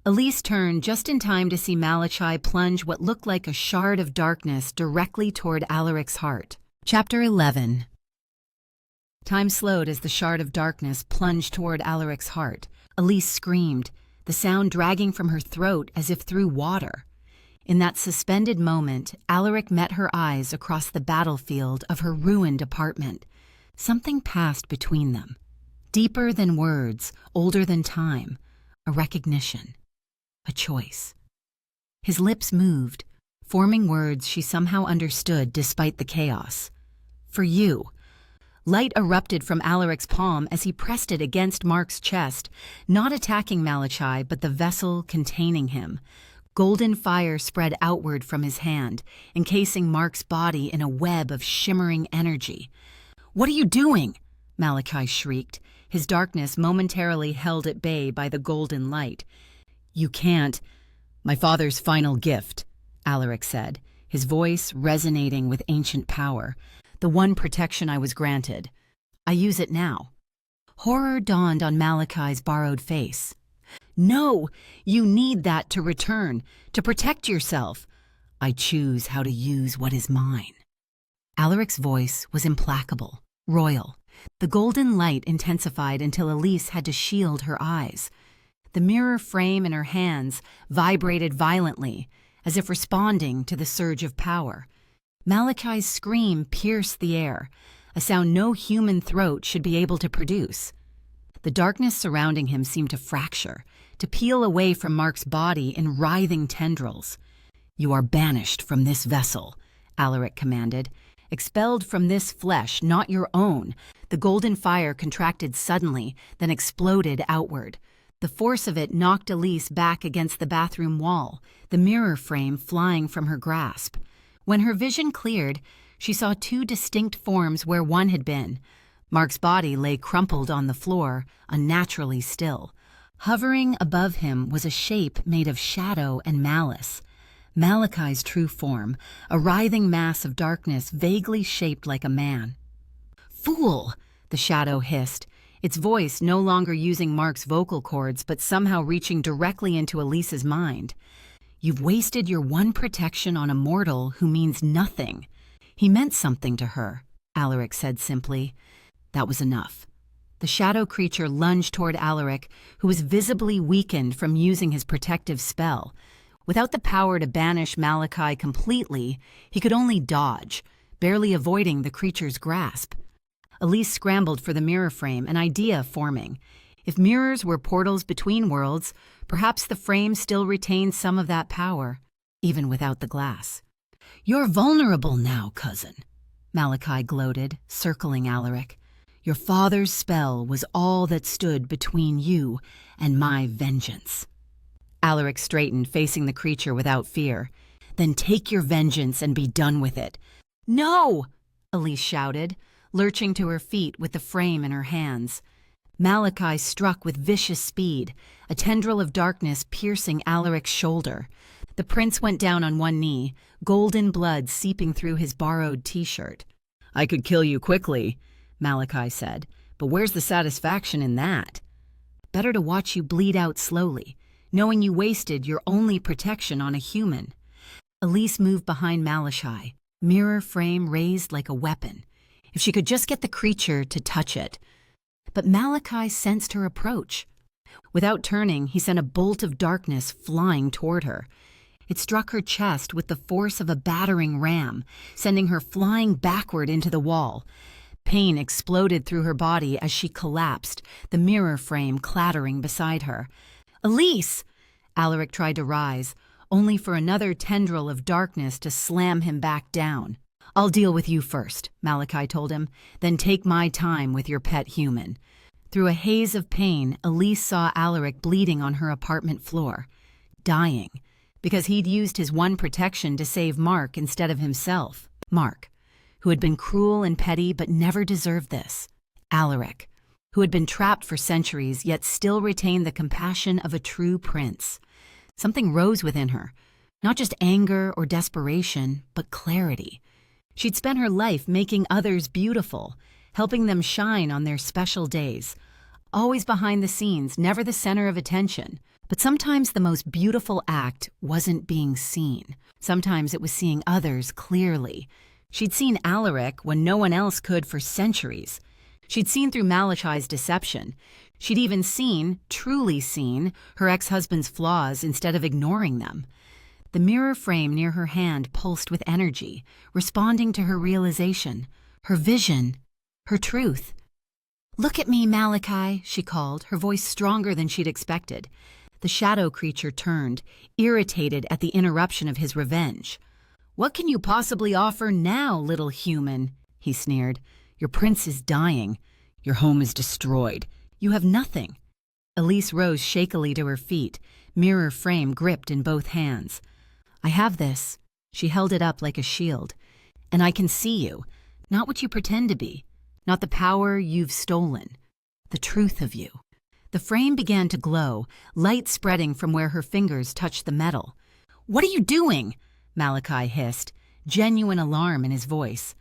Elise turned just in time to see Malachi plunge what looked like a shard of darkness directly toward Allaric's heart. Chapter 11. Time slowed as the shard of darkness plunged toward Allaric's heart. Elise screamed, the sound dragging from her throat as if through water. In that suspended moment, Allaric met her eyes across the battlefield of her ruined apartment. Something passed between them. Deeper than words, older than time. A recognition. A choice. His lips moved, forming words she somehow understood despite the chaos. "For you." Light erupted from Allaric's palm as he pressed it against Mark's chest, not attacking Malachi but the vessel containing him. Golden fire spread outward from his hand, encasing Mark's body in a web of shimmering energy. "What are you doing?" Malachi shrieked, his darkness momentarily held at bay by the golden light. "You can't." "My father's final gift," Allaric said, his voice resonating with ancient power. "The one protection I was granted. I use it now." Horror dawned on Malachi's borrowed face. "No, you need that to return, to protect yourself." "I choose how to use what is mine." Allaric's voice was implacable, royal. The golden light intensified until Elise had to shield her eyes. The mirror frame in her hands vibrated violently, as if responding to the surge of power. Malachi's scream pierced the air, a sound no human throat should be able to produce. The darkness surrounding him seemed to fracture, to peel away from Mark's body in writhing tendrils. "You are banished from this vessel," Allaric commanded. "Expelled from this flesh, not your own." The golden fire contracted suddenly, then exploded outward. The force of it knocked Elise back against the bathroom wall, the mirror frame flying from her grasp. When her vision cleared, she saw two distinct forms where one had been. Mark's body lay crumpled on the floor, unnaturally still. Hovering above him was a shape made of shadow and malice. Malachi's true form, a writhing mass of darkness vaguely shaped like a man. "Fool!" the shadow hissed, its voice no longer using Mark's vocal cords but somehow reaching directly into Elise's mind. "You've wasted your one protection on a mortal who means nothing." "He meant something to her," Allaric said simply. That was enough. The shadow creature lunged toward Allaric, who was visibly weakened from using his protective spell. Without the power to banish Malachi completely, he could only dodge, barely avoiding the creature's grasp. Elise scrambled for the mirror frame, an idea forming. If mirrors were portals between worlds, perhaps the frame still retained some of that power, even without the glass. "You're vulnerable now, cousin," Malachi gloated, circling Allaric. "Your father's spell was all that stood between you and my vengeance." Allaric straightened, facing the creature without fear. "Then take your vengeance and be done with it." "No!" Elise shouted, lurching to her feet with the frame in her hands. Malachi struck with vicious speed, a tendril of darkness piercing Allaric's shoulder. The prince went down on one knee, golden blood seeping through his borrowed t-shirt. "I could kill you quickly," Malachi said, "but where's the satisfaction in that? Better to watch you bleed out slowly, knowing you wasted your only protection on a human." Elise moved behind Malachi, mirror frame raised like a weapon. If she could just get the creature to touch it. But Malachi sensed her approach. Without turning, he sent a bolt of darkness flying toward her. It struck her chest with the force of a battering ram, sending her flying backward into the wall. Pain exploded through her body as she collapsed, the mirror frame clattering beside her. "Elise!" Allaric tried to rise, only for another tendril of darkness to slam him back down. "I'll deal with you first," Malachi told him, "then take my time with your pet human." Through a haze of pain, Elise saw Allaric bleeding on her apartment floor, dying, because he'd used his one protection to save Mark instead of himself. Mark, who had been cruel and petty but never deserved this. Allaric, who had been trapped for centuries yet still retained the compassion of a true prince. Something rose within her, not just anger or desperation, but clarity. She'd spent her life making others beautiful, helping them shine on their special days. Always behind the scenes, never the center of attention. But sometimes the most beautiful act wasn't being seen. Sometimes it was seeing others clearly. She'd seen Allaric when no one else could for centuries. She'd seen through Malachi's deception. She'd even seen, truly seen, her ex-husband's flaws instead of ignoring them. The mirror frame near her hand pulsed with energy, responding to her realization, her vision, her truth. "Look at me, Malachi," she called, her voice stronger than she'd expected. The shadow creature turned, irritated at the interruption of his revenge. "What can you possibly offer now, little human?" he sneered. "Your prince is dying. Your home is destroyed. You have nothing." Elise rose shakily to her feet, mirror frame gripped in both hands. "I have this." She held it up like a shield. "And I can see you, not what you pretend to be, not the power you've stolen, the truth of you." The frame began to glow, light spreading from where her fingers touched the metal. "What are you doing?" Malachi hissed, genuine alarm in his voice.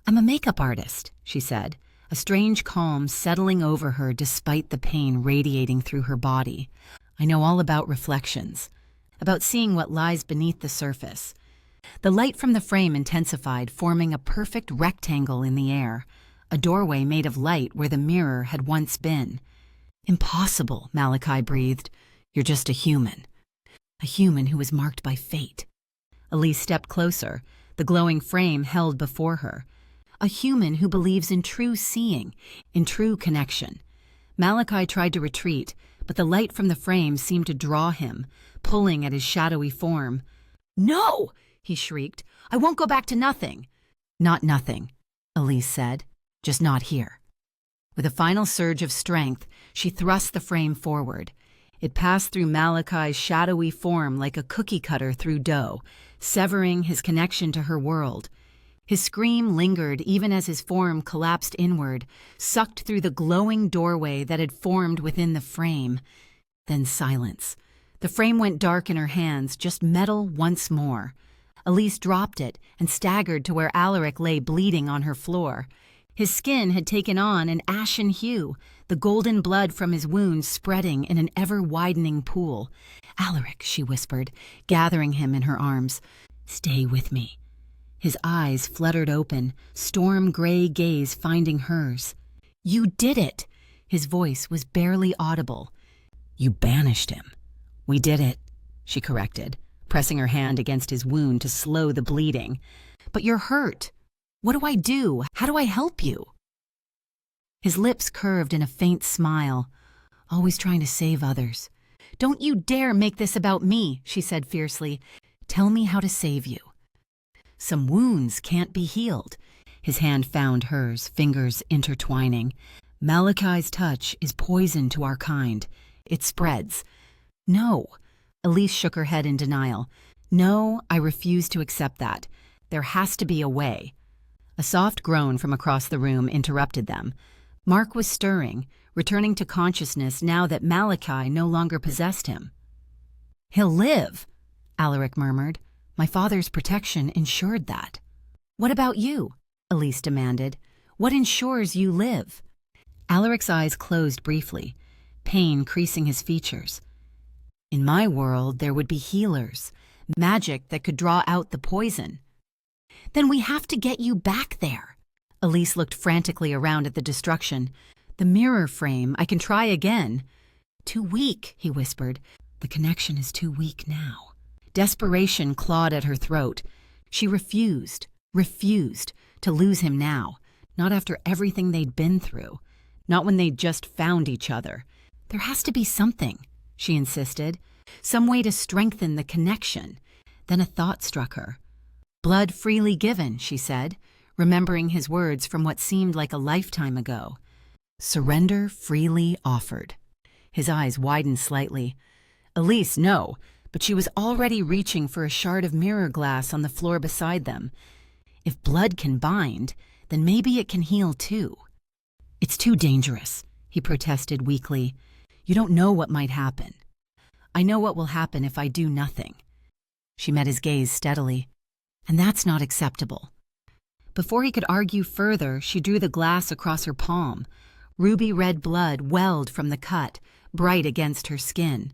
"I'm a makeup artist," she said, a strange calm settling over her despite the pain radiating through her body. "I know all about reflections, about seeing what lies beneath the surface." The light from the frame intensified, forming a perfect rectangle in the air, a doorway made of light where the mirror had once been. "Impossible," Malachi breathed. "You're just a human who was marked by fate." Elise stepped closer, the glowing frame held before her. "A human who believes in true seeing, in true connection." Malachi tried to retreat, but the light from the frame seemed to draw him, pulling at his shadowy form. "No!" he shrieked. "I won't go back to nothing." "Not nothing," Elise said. "Just not here." With a final surge of strength, she thrust the frame forward. It passed through Malachi's shadowy form like a cookie cutter through dough, severing his connection to her world. His scream lingered even as his form collapsed inward, sucked through the glowing doorway that had formed within the frame. Then silence. The frame went dark in her hands, just metal once more. Elise dropped it and staggered to where Allaric lay bleeding on her floor. His skin had taken on an ashen hue, the golden blood from his wounds spreading in an ever-widening pool. "Allaric," she whispered, gathering him in her arms. "Stay with me." His eyes fluttered open, storm-gray gaze finding hers. "You did it!" His voice was barely audible. "You banished him." "We did it," she corrected, pressing her hand against his wound to slow the bleeding. "But you're hurt. What do I do? How do I help you?" His lips curved in a faint smile. "Always trying to save others." "Don't you dare make this about me," she said fiercely. "Tell me how to save you." "Some wounds can't be healed." His hand found hers, fingers intertwining. "Malachi's touch is poison to our kind. It spreads." "No." Elise shook her head in denial. "No, I refuse to accept that. There has to be a way." A soft groan from across the room interrupted them. Mark was stirring, returning to consciousness now that Malachi no longer possessed him. "He'll live," Allaric murmured. "My father's protection ensured that." "What about you?" Elise demanded. "What ensures you live?" Alaric's eyes closed briefly, pain creasing his features. "In my world, there would be healers, magic that could draw out the poison." "Then we have to get you back there." Elise looked frantically around at the destruction. "The mirror frame, I can try again." "Too weak," he whispered. "The connection is too weak now." Desperation clawed at her throat. She refused to lose him now, not after everything they'd been through, not when they'd just found each other. "There has to be something," she insisted, "some way to strengthen the connection." Then a thought struck her. "Blood freely given," she said, remembering his words from what seemed like a lifetime ago. "Surrender freely offered." His eyes widened slightly. Elise, no, but she was already reaching for a shard of mirror glass on the floor beside them. If blood can bind, then maybe it can heal too. "It's too dangerous," he protested weakly. "You don't know what might happen." "I know what will happen if I do nothing." She met his gaze steadily. "And that's not acceptable." Before he could argue further, she drew the glass across her palm. Ruby red blood welled from the cut, bright against her skin.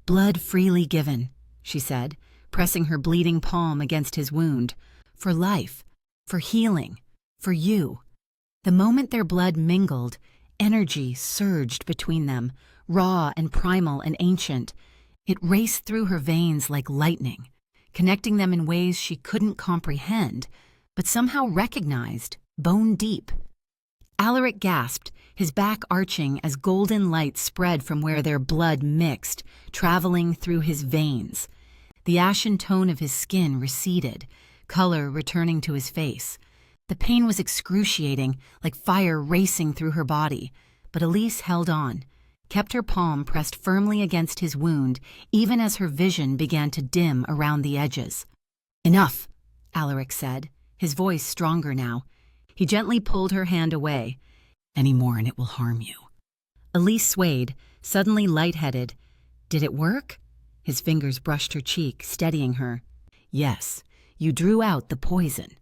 "Blood freely given," she said, pressing her bleeding palm against his wound. "For life, for healing, for you." The moment their blood mingled, energy surged between them, raw and primal and ancient. It raced through her veins like lightning, connecting them in ways she couldn't comprehend, but somehow recognized, bone deep. Allaric gasped, his back arching as golden light spread from where their blood mixed, traveling through his veins. The ashen tone of his skin receded, color returning to his face. The pain was excruciating, like fire racing through her body, but Elise held on, kept her palm pressed firmly against his wound, even as her vision began to dim around the edges. "Enough," Allaric said, his voice stronger now. He gently pulled her hand away. "Any more and it will harm you." Elise swayed, suddenly lightheaded. "Did it work?" His fingers brushed her cheek, steadying her. "Yes, you drew out the poison."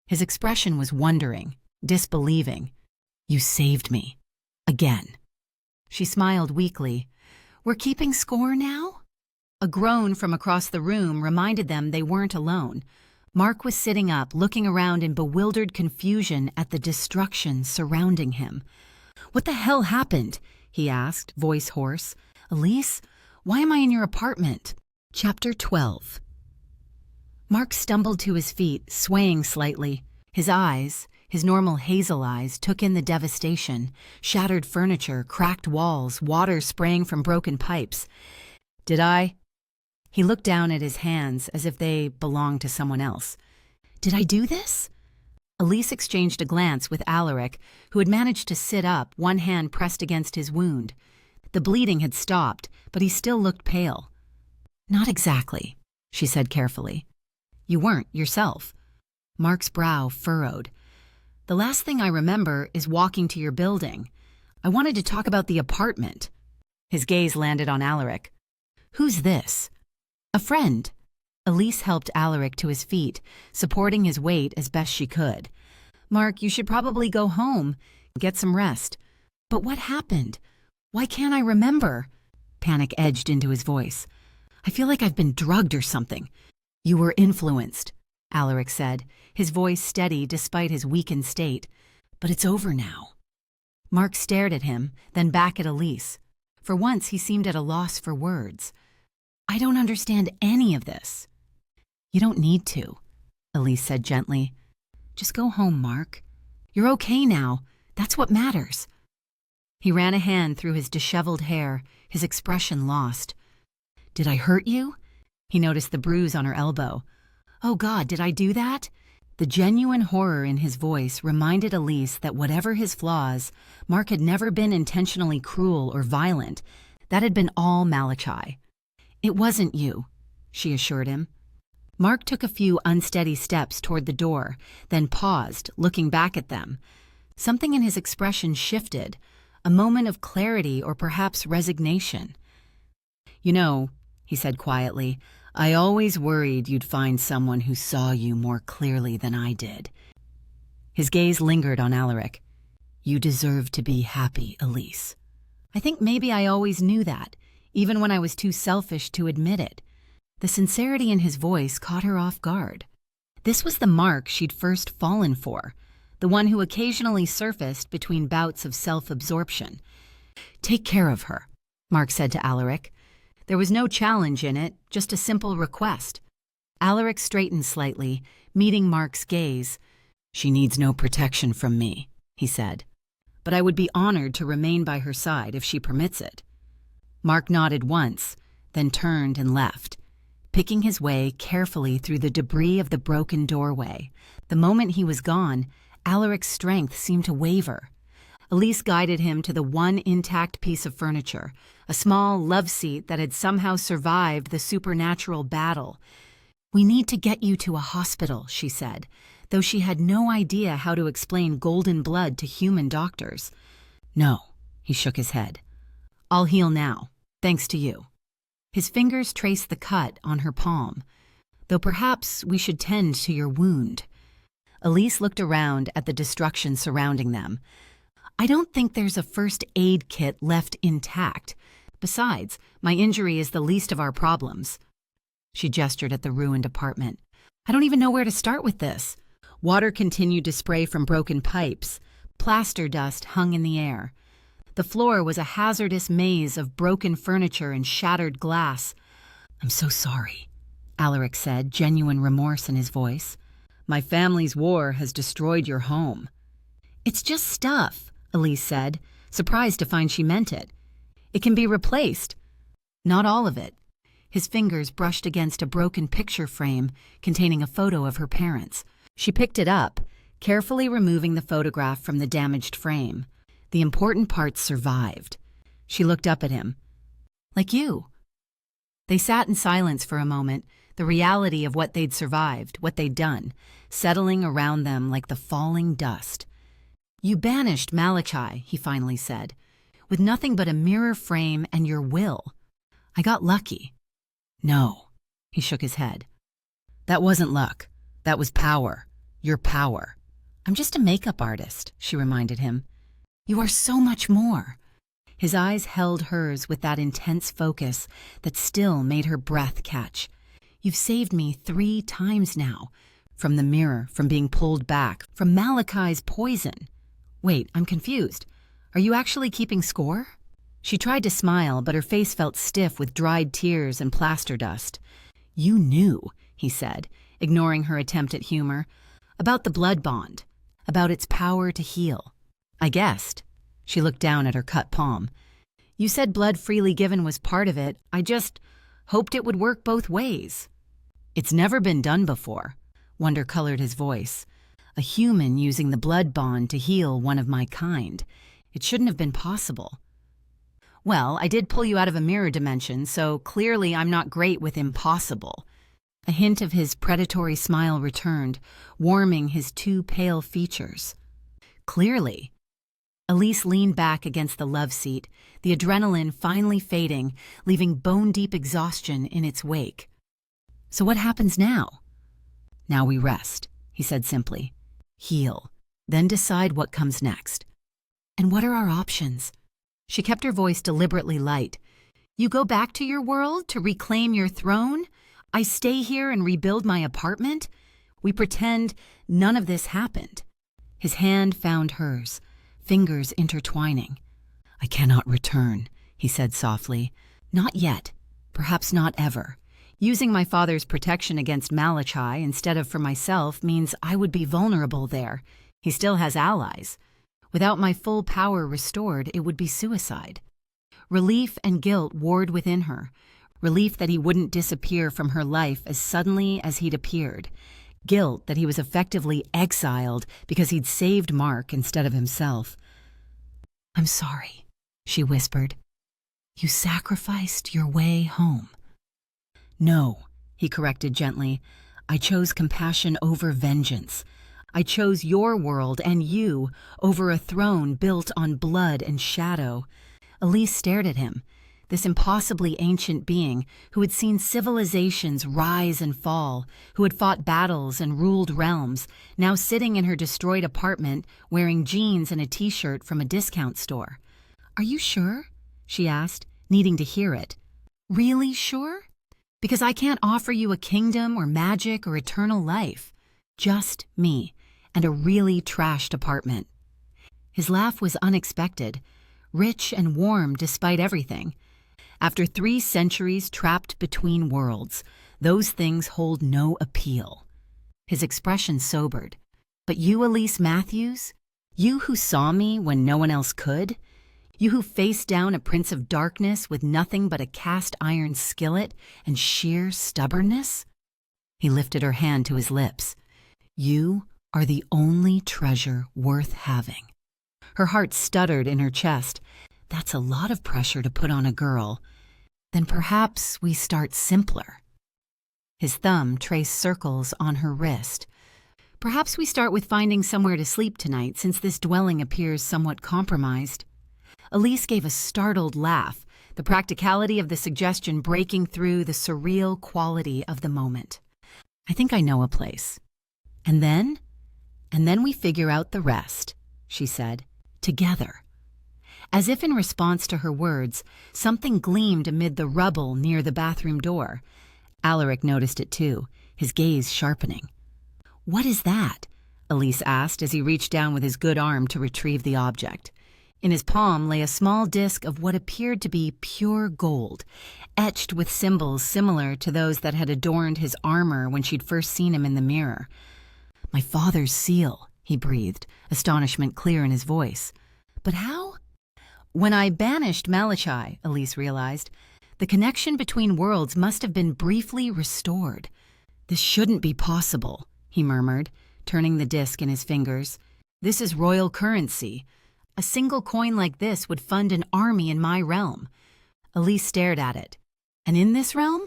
His expression was wondering, disbelieving. "You saved me. Again." She smiled weakly. "We're keeping score now?" A groan from across the room reminded them they weren't alone. Mark was sitting up, looking around in bewildered confusion at the destruction surrounding him. "What the hell happened?" he asked, voice hoarse. "Elise, why am I in your apartment?" Chapter 12. Mark stumbled to his feet, swaying slightly. His eyes, his normal hazel eyes, took in the devastation. Shattered furniture, cracked walls, water spraying from broken pipes. "Did I?" He looked down at his hands as if they belonged to someone else. Did I do this? Elise exchanged a glance with Allaric, who had managed to sit up, one hand pressed against his wound. The bleeding had stopped, but he still looked pale. Not exactly, she said carefully. You weren't yourself. Mark's brow furrowed. The last thing I remember is walking to your building. I wanted to talk about the apartment. His gaze landed on Allaric. Who's this? A friend. Elise helped Allaric to his feet, supporting his weight as best she could. Mark, you should probably go home, get some rest. But what happened? Why can't I remember? Panic edged into his voice. I feel like I've been drugged or something. You were influenced, Allaric said, his voice steady despite his weakened state. But it's over now. Mark stared at him, then back at Elise. For once, he seemed at a loss for words. I don't understand any of this. You don't need to, Elise said gently. Just go home, Mark. You're okay now. That's what matters. He ran a hand through his disheveled hair, his expression lost. Did I hurt you? He noticed the bruise on her elbow. Oh God, did I do that? The genuine horror in his voice reminded Elise that whatever his flaws, Mark had never been intentionally cruel or violent. That had been all Malachi. It wasn't you, she assured him. Mark took a few unsteady steps toward the door, then paused, looking back at them. Something in his expression shifted, a moment of clarity or perhaps resignation. You know, he said quietly, I always worried you'd find someone who saw you more clearly than I did. His gaze lingered on Allaric. You deserve to be happy, Elise. I think maybe I always knew that, even when I was too selfish to admit it. The sincerity in his voice caught her off guard. This was the Mark she'd first fallen for, the one who occasionally surfaced between bouts of self-absorption. Take care of her, Mark said to Allaric. There was no challenge in it, just a simple request. Allaric straightened slightly, meeting Mark's gaze. She needs no protection from me, he said. But I would be honored to remain by her side if she permits it. Mark nodded once, then turned and left, picking his way carefully through the debris of the broken doorway. The moment he was gone, Allaric's strength seemed to waver. Elise guided him to the one intact piece of furniture, a small love seat that had somehow survived the supernatural battle. We need to get you to a hospital, she said, though she had no idea how to explain golden blood to human doctors. No, he shook his head. I'll heal now, thanks to you. His fingers traced the cut on her palm. Though perhaps we should tend to your wound. Elise looked around at the destruction surrounding them. I don't think there's a first aid kit left intact. Besides, my injury is the least of our problems. She gestured at the ruined apartment. I don't even know where to start with this. Water continued to spray from broken pipes. Plaster dust hung in the air. The floor was a hazardous maze of broken furniture and shattered glass. I'm so sorry, Allaric said, genuine remorse in his voice. My family's war has destroyed your home. It's just stuff, Elise said, surprised to find she meant it. It can be replaced. Not all of it. His fingers brushed against a broken picture frame containing a photo of her parents. She picked it up, carefully removing the photograph from the damaged frame. The important parts survived. She looked up at him. Like you. They sat in silence for a moment, the reality of what they'd survived, what they'd done, settling around them like the falling dust. You banished Malachi, he finally said, with nothing but a mirror frame and your will. I got lucky. No, he shook his head. That wasn't luck. That was power. Your power. I'm just a makeup artist, she reminded him. You are so much more. His eyes held hers with that intense focus that still made her breath catch. You've saved me 3 times now. From the mirror, from being pulled back, from Malachi's poison. Wait, I'm confused. Are you actually keeping score? She tried to smile, but her face felt stiff with dried tears and plaster dust. You knew, he said, ignoring her attempt at humor, about the blood bond, about its power to heal. I guessed. She looked down at her cut palm. You said blood freely given was part of it. hoped it would work both ways. It's never been done before, wonder colored his voice. A human using the blood bond to heal one of my kind. It shouldn't have been possible. Well, I did pull you out of a mirror dimension, so clearly I'm not great with impossible. A hint of his predatory smile returned, warming his too pale features. Clearly. Elise leaned back against the love seat, the adrenaline finally fading, leaving bone-deep exhaustion in its wake. So what happens now? Now we rest, he said simply. Heal, then decide what comes next. And what are our options? She kept her voice deliberately light. You go back to your world to reclaim your throne? I stay here and rebuild my apartment? We pretend none of this happened. His hand found hers, fingers intertwining. I cannot return, he said softly. Not yet, perhaps not ever. Using my father's protection against Malachi instead of for myself means I would be vulnerable there. He still has allies. Without my full power restored, it would be suicide. Relief and guilt warred within her. Relief that he wouldn't disappear from her life as suddenly as he'd appeared. Guilt that he was effectively exiled because he'd saved Mark instead of himself. I'm sorry, she whispered. You sacrificed your way home. No, he corrected gently. I chose compassion over vengeance. I chose your world and you over a throne built on blood and shadow. Elise stared at him, this impossibly ancient being who had seen civilizations rise and fall, who had fought battles and ruled realms, now sitting in her destroyed apartment wearing jeans and a t-shirt from a discount store. Are you sure? She asked, needing to hear it. Really sure? Because I can't offer you a kingdom or magic or eternal life. Just me. And a really trashed apartment. His laugh was unexpected, rich and warm despite everything. After 3 centuries trapped between worlds, those things hold no appeal. His expression sobered. But you, Elise Matthews? You who saw me when no one else could? You who faced down a prince of darkness with nothing but a cast-iron skillet and sheer stubbornness? He lifted her hand to his lips. You are the only treasure worth having. Her heart stuttered in her chest. That's a lot of pressure to put on a girl. Then perhaps we start simpler. His thumb traced circles on her wrist. Perhaps we start with finding somewhere to sleep tonight, since this dwelling appears somewhat compromised. Elise gave a startled laugh, the practicality of the suggestion breaking through the surreal quality of the moment. I think I know a place. And then we figure out the rest, she said, together. As if in response to her words, something gleamed amid the rubble near the bathroom door. Allaric noticed it too, his gaze sharpening. What is that? Elise asked as he reached down with his good arm to retrieve the object. In his palm lay a small disc of what appeared to be pure gold, etched with symbols similar to those that had adorned his armor when she'd first seen him in the mirror. My father's seal, he breathed, astonishment clear in his voice. But how? When I banished Malachi, Elise realized, the connection between worlds must have been briefly restored. This shouldn't be possible, he murmured, turning the disc in his fingers. This is royal currency. A single coin like this would fund an army in my realm. Elise stared at it. And in this realm?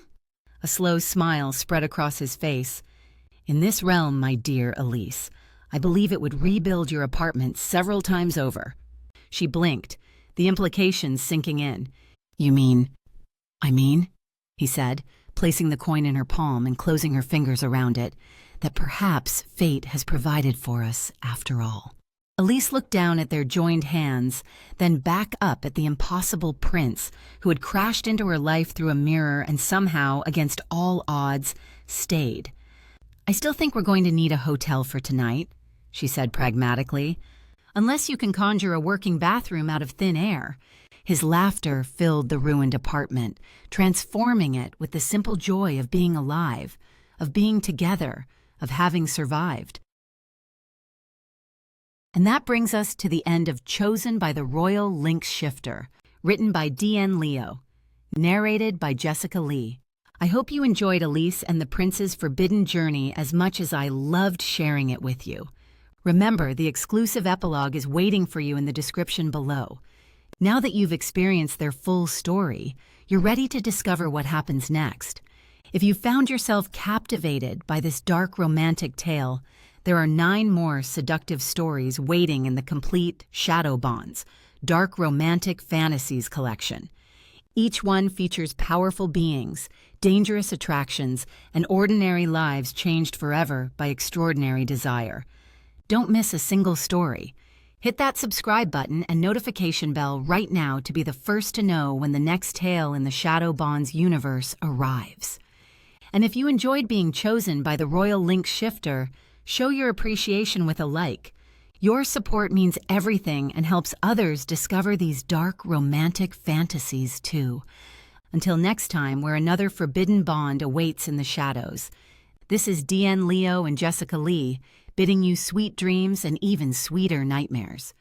A slow smile spread across his face. In this realm, my dear Elise, I believe it would rebuild your apartment several times over. She blinked, the implications sinking in. You mean? I mean, he said, placing the coin in her palm and closing her fingers around it, that perhaps fate has provided for us after all. Elise looked down at their joined hands, then back up at the impossible prince who had crashed into her life through a mirror and somehow, against all odds, stayed. I still think we're going to need a hotel for tonight, she said pragmatically, unless you can conjure a working bathroom out of thin air. His laughter filled the ruined apartment, transforming it with the simple joy of being alive, of being together, of having survived. And that brings us to the end of Chosen by the Royal Lynx Shifter, written by D.N. Leo, narrated by Jessica Lee. I hope you enjoyed Elise and the Prince's Forbidden Journey as much as I loved sharing it with you. Remember, the exclusive epilogue is waiting for you in the description below. Now that you've experienced their full story, you're ready to discover what happens next. If you found yourself captivated by this dark romantic tale, there are 9 more seductive stories waiting in the complete Shadow Bonds, Dark Romantic Fantasies collection. Each one features powerful beings, dangerous attractions, and ordinary lives changed forever by extraordinary desire. Don't miss a single story. Hit that subscribe button and notification bell right now to be the first to know when the next tale in the Shadow Bonds universe arrives. And if you enjoyed being chosen by the Royal Lynx Shifter, show your appreciation with a like. Your support means everything and helps others discover these dark romantic fantasies too. Until next time, where another forbidden bond awaits in the shadows. This is DN Leo and Jessica Lee, bidding you sweet dreams and even sweeter nightmares.